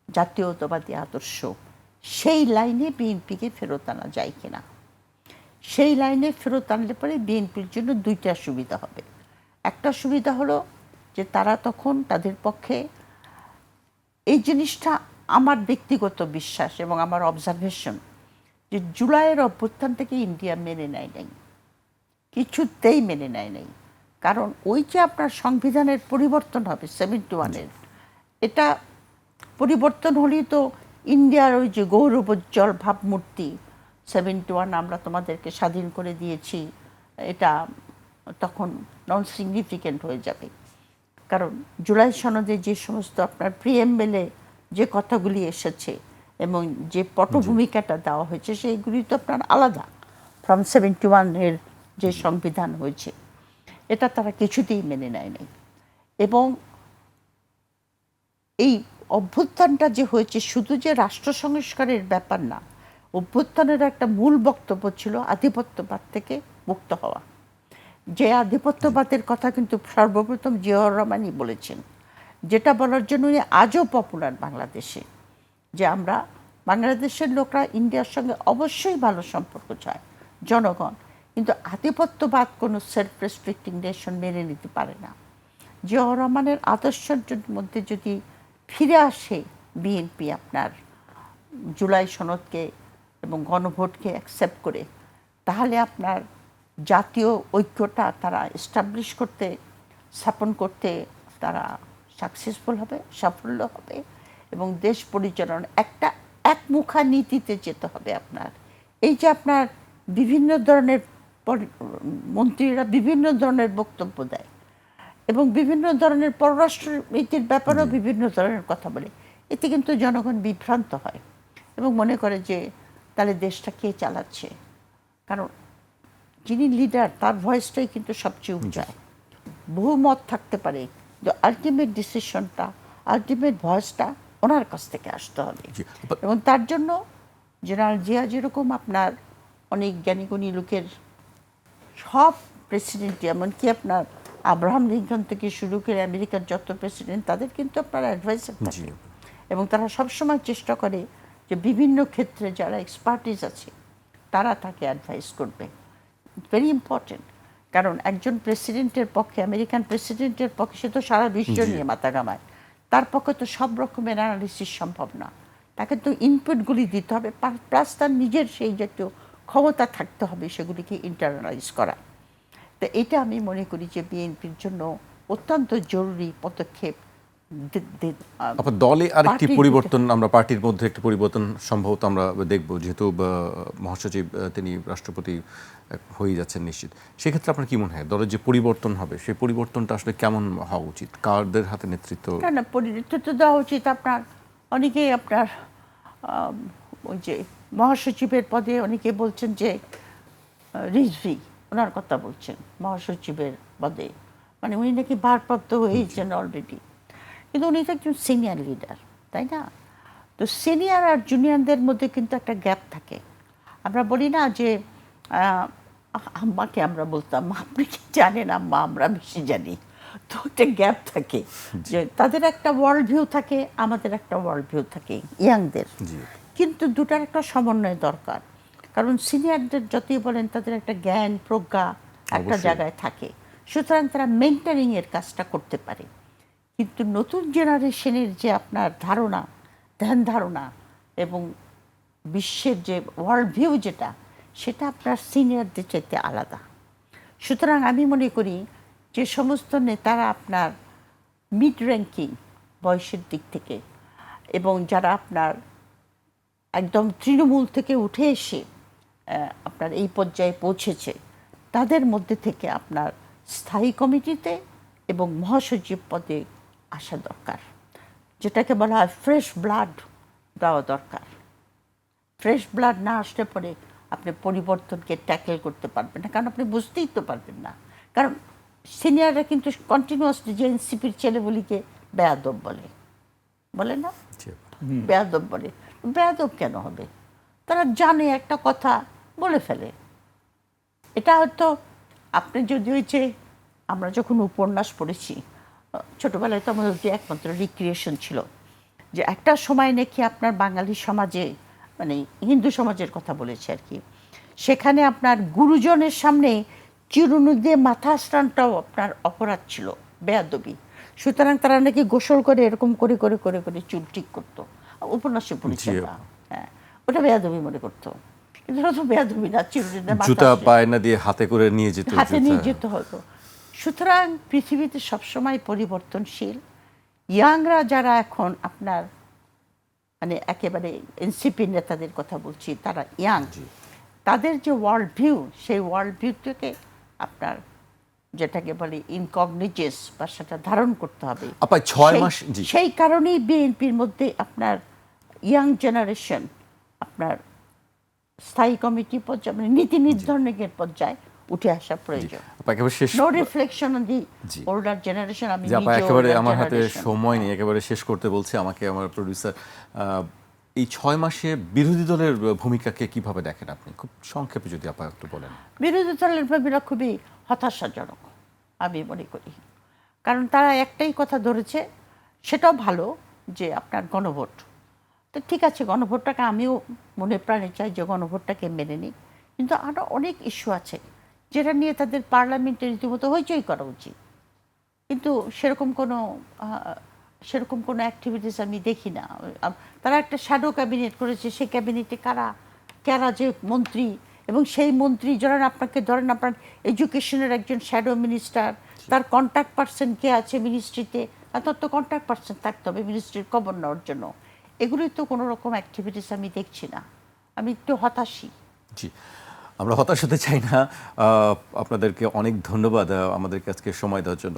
জাতীয়তাবাদী আদর্শ, সেই লাইনে বিএনপিকে ফেরত আনা যায় কিনা। সেই লাইনে ফেরত আনলে পরে বিএনপির জন্য 2টা সুবিধা হবে। একটা সুবিধা হলো যে তারা তখন তাদের পক্ষে এই জিনিসটা আমার ব্যক্তিগত বিশ্বাস এবং আমার অবজারভেশন যে জুলাইয়ের অভ্যুত্থান থেকে ইন্ডিয়া মেনে নেয় নাই, কিছুতেই মেনে নেয় নাই। কারণ ওই যে আপনার সংবিধানের পরিবর্তন হবে 71-এর, এটা পরিবর্তন হলেই তো ইন্ডিয়ার ওই যে গৌরবোজ্জ্বল ভাবমূর্তি 71 আমরা তোমাদেরকে স্বাধীন করে দিয়েছি, এটা তখন নন সিগনিফিকেন্ট হয়ে যাবে। কারণ জুলাই সনদে যে সমস্ত আপনার প্রিএমবেলে যে কথাগুলি এসেছে এবং যে পটভূমিকাটা দেওয়া হয়েছে সেইগুলি তো আপনার আলাদা ফ্রম 71-এর যে সংবিধান হয়েছে, এটা তারা কিছুতেই মেনে নেয় নাই। এবং এই অভ্যুত্থানটা যে হয়েছে শুধু যে রাষ্ট্র সংস্কারের ব্যাপার না, অভ্যুত্থানের একটা মূল বক্তব্য ছিল আধিপত্যবাদ থেকে মুক্ত হওয়া। যে আধিপত্যবাদের কথা কিন্তু সর্বপ্রথম জিয়াউর রহমানই বলেছেন, যেটা বলার জন্য উনি আজও পপুলার বাংলাদেশে, যে আমরা বাংলাদেশের লোকরা ইন্ডিয়ার সঙ্গে অবশ্যই ভালো সম্পর্ক চায় জনগণ, কিন্তু আধিপত্যবাদ কোনো সেলফ রেস্ট্রিক্টিং নেশন মেনে নিতে পারে না। জিয়াউর রহমানের আদর্শের মধ্যে যদি ফিরে আসে বিএনপি আপনার জুলাই সনদকে এবং গণভোটকে অ্যাকসেপ্ট করে, তাহলে আপনার জাতীয় ঐক্যটা তারা এস্টাবলিশ করতে, স্থাপন করতে তারা সাকসেসফুল হবে, সাফল্য হবে এবং দেশ পরিচালনা একটা একমুখা নীতিতে যেতে হবে আপনার। এই যে আপনার বিভিন্ন ধরনের মন্ত্রীরা বিভিন্ন ধরনের বক্তব্য দেয় এবং বিভিন্ন ধরনের পররাষ্ট্র নীতির ব্যাপারেও বিভিন্ন ধরনের কথা বলে, এতে কিন্তু জনগণ বিভ্রান্ত হয় এবং মনে করে যে তাহলে দেশটা কে চালাচ্ছে। কারণ যিনি লিডার তার ভয়েসটাই কিন্তু সবচেয়ে উঁচায়। বহু মত থাকতে পারে, কিন্তু আলটিমেট ডিসিশনটা, আলটিমেট ভয়েসটা ওনার কাছ থেকে আসতে হবে। এবং তার জন্য জেনারেল জিয়া যেরকম আপনার অনেক জ্ঞানীগুণী লোকের, সব প্রেসিডেন্টই এমনকি আপনার আব্রাহাম লিঙ্কন থেকে শুরু করে আমেরিকার যত প্রেসিডেন্ট, তাদের কিন্তু আপনার অ্যাডভাইসার থাকে এবং তারা সবসময় চেষ্টা করে যে বিভিন্ন ক্ষেত্রে যারা এক্সপার্টিস আছে তারা তাকে অ্যাডভাইস করবে। Very important. কারণ একজন প্রেসিডেন্টের পক্ষে, আমেরিকান প্রেসিডেন্টের পক্ষে, সে তো সারা বিশ্ব নিয়ে মাথা ঘামায়, তার পক্ষে তো সব রকমের অ্যানালিসিস সম্ভব না। তাকে তো ইনপুটগুলি দিতে হবে, প্লাস তার নিজের সেই জাতীয় ক্ষমতা থাকতে হবে সেগুলিকে ইন্টারনালাইজ করা। তো এটা আমি মনে করি যে বিএনপির জন্য অত্যন্ত জরুরি পদক্ষেপ। দলে আরেকটি পরিবর্তন, আমরা পার্টির মধ্যে একটি পরিবর্তন সম্ভবত আমরা দেখব, যেহেতু মহাসচিব তিনি রাষ্ট্রপতি হয়ে যাচ্ছেন নিশ্চিত। সেক্ষেত্রে আপনার কি মনে হয় দলের যে পরিবর্তন হবে সেই পরিবর্তনটা আসলে কেমন হওয়া উচিত? কাদের হাতে নেতৃত্ব? না, নেতৃত্ব দেওয়া উচিত আপনার অনেকেই আপনার ওই যে মহাসচিবের পদে অনেকে বলছেন যে রিজভি, ওনার কথা বলছেন মহাসচিবের পদে, মানে উনি নাকি ভারপ্রাপ্ত হয়েছেন অলরেডি, কিন্তু উনি তো একজন সিনিয়র লিডার, তাই না? তো সিনিয়র আর জুনিয়রদের মধ্যে কিন্তু একটা গ্যাপ থাকে। আমরা বলি না যে আম্মাকে আমরা বলতাম, আপনি কি জানেন আম্মা, আমরা বেশি জানি। তো একটা গ্যাপ থাকে যে তাদের একটা ওয়ার্ল্ড ভিউ থাকে, আমাদের একটা ওয়ার্ল্ড ভিউ থাকে ইয়াংদের, কিন্তু দুটার একটা সমন্বয় দরকার। কারণ সিনিয়রদের যতই বলেন তাদের একটা জ্ঞান প্রজ্ঞা একটা জায়গায় থাকে, সুতরাং তারা মেন্টারিংয়ের কাজটা করতে পারে। কিন্তু নতুন জেনারেশনের যে আপনার ধারণা, ধ্যান ধারণা এবং বিশ্বের যে ওয়ার্ল্ড ভিউ যেটা, সেটা আপনার সিনিয়রদের চাইতে আলাদা। সুতরাং আমি মনে করি যে সমস্ত নেতারা আপনার মিড র্যাঙ্কিং বয়সের দিক থেকে এবং যারা আপনার একদম তৃণমূল থেকে উঠে এসে আপনার এই পর্যায়ে পৌঁছেছে, তাদের মধ্যে থেকে আপনার স্থায়ী কমিটিতে এবং মহাসচিব পদে আসা দরকার, যেটাকে বলা হয় ফ্রেশ ব্লাড দেওয়া দরকার। ফ্রেশ ব্লাড না আসলে পরে আপনি পরিবর্তনকে ট্যাকেল করতে পারবেন না, কারণ আপনি বুঝতেই তো পারবেন না। কারণ সিনিয়ররা কিন্তু কন্টিনিউয়াসলি যে এনসিপির ছেলেগুলিকে বেয়াদব বলে, বলে না, বেয়াদব বলে। বেয়াদব কেন হবে? তারা জানে একটা কথা বলে ফেলে। এটা হয়তো আপনি যদি ওই যে আমরা যখন উপন্যাস পড়েছি ছোটোবেলায়, তো আমাদের যে একমাত্র রিক্রিয়েশন ছিল যে একটা সময় নাকি আপনার বাঙালি সমাজে, মানে হিন্দু সমাজের কথা বলেছে আর কি, সেখানে আপনার গুরুজনের সামনে চিরুনি দিয়ে মাথা স্নানটাও আপনার অপরাধ ছিল, বেয়াদবি। সুতরাং তারা নাকি গোসল করে এরকম করে করে করে করে চুল ঠিক করতো, উপন্যাসে পড়েছে জি। না। হ্যাঁ, ওটা বেয়াদবি মনে করতো, কিন্তু ওটা তো বেয়াদবি না, চুল জুতা পায়ে না দিয়ে হাতে করে নিয়ে যেত, হাতে নিয়ে যেতে হতো। সুতরাং পৃথিবীতে সবসময় পরিবর্তনশীল। ইয়াংরা যারা এখন আপনার মানে একেবারে এনসিপি নেতাদের কথা বলছি, তারা ইয়াং, তাদের যে ওয়ার্ল্ড ভিউ, সেই ওয়ার্ল্ড ভিউটাকে আপনার যেটাকে বলে ইনকগনিজেস বা সেটা ধারণ করতে হবে। আপা 6 মাস, জি, সেই কারণেই বিএনপির মধ্যে আপনার ইয়াং জেনারেশন আপনার স্থায়ী কমিটি পর্যায়ে মানে নীতি নির্ধারণের পর্যায়ে উঠে আসা প্রয়োজন। আপা একেবারে শেষ, নো রিফ্লেকশন অন দি জি। Older generation. আমি যে আপা নিজে একেবারে older আমার হাতে generation। সময় নেই, একেবারে শেষ করতে বলছে আমাকে আমার প্রোডিউসার। এই 6 মাসে বিরোধী দলের ভূমিকাকে কিভাবে দেখেন আপনি, খুব সংক্ষেপে যদি আপা একটু বলেন। বিরোধী দলের ভূমিকা খুবই হতাশাজনক আমি মনে করি, কারণ তারা একটাই কথা ধরেছে, সেটাও ভালো, যে আপনার গণভোট। তো ঠিক আছে, গণভোটটাকে আমিও মনে প্রাণে চাই যে গণভোটটাকে মেনে নিই, কিন্তু আরও অনেক ইস্যু আছে যেটা নিয়ে তাদের পার্লামেন্টে রীতিমতো হইচই করা উচিত, কিন্তু সেরকম কোনো অ্যাক্টিভিটিস আমি দেখি না। তারা একটা শ্যাডো ক্যাবিনেট করেছে, সেই ক্যাবিনেটে কারা কারা যে মন্ত্রী, এবং সেই মন্ত্রী ধরেন আপনার এডুকেশনের একজন শ্যাডো মিনিস্টার, তার কন্ট্যাক্ট পার্সন কে আছে মিনিস্ট্রিতে, তার তো কন্ট্যাক্ট পার্সন থাকতে হবে মিনিস্ট্রির খবর নেওয়ার জন্য। এগুলোই তো কোনো রকম অ্যাক্টিভিটিস আমি দেখছি না, আমি একটু হতাশই। জি, আমরা হতাশ হতে চাই না। আপনাদেরকে অনেক ধন্যবাদ আমাদেরকে আজকে সময় দেওয়ার জন্য।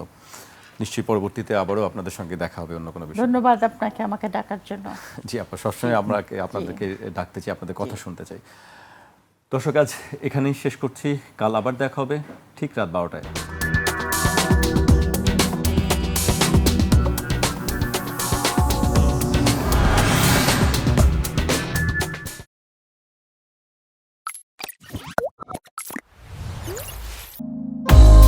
নিশ্চয়ই পরবর্তীতে আবারও আপনাদের সঙ্গে দেখা হবে অন্য কোনো বিষয়। ধন্যবাদ আপনাকে আমাকে ডাকার জন্য। জি আপা, সবসময় আমরা আপনাদেরকে ডাকতে চাই, আপনাদের কথা শুনতে চাই। দর্শক, আজ এখানেই শেষ করছি, কাল আবার দেখা হবে ঠিক রাত 12টায়।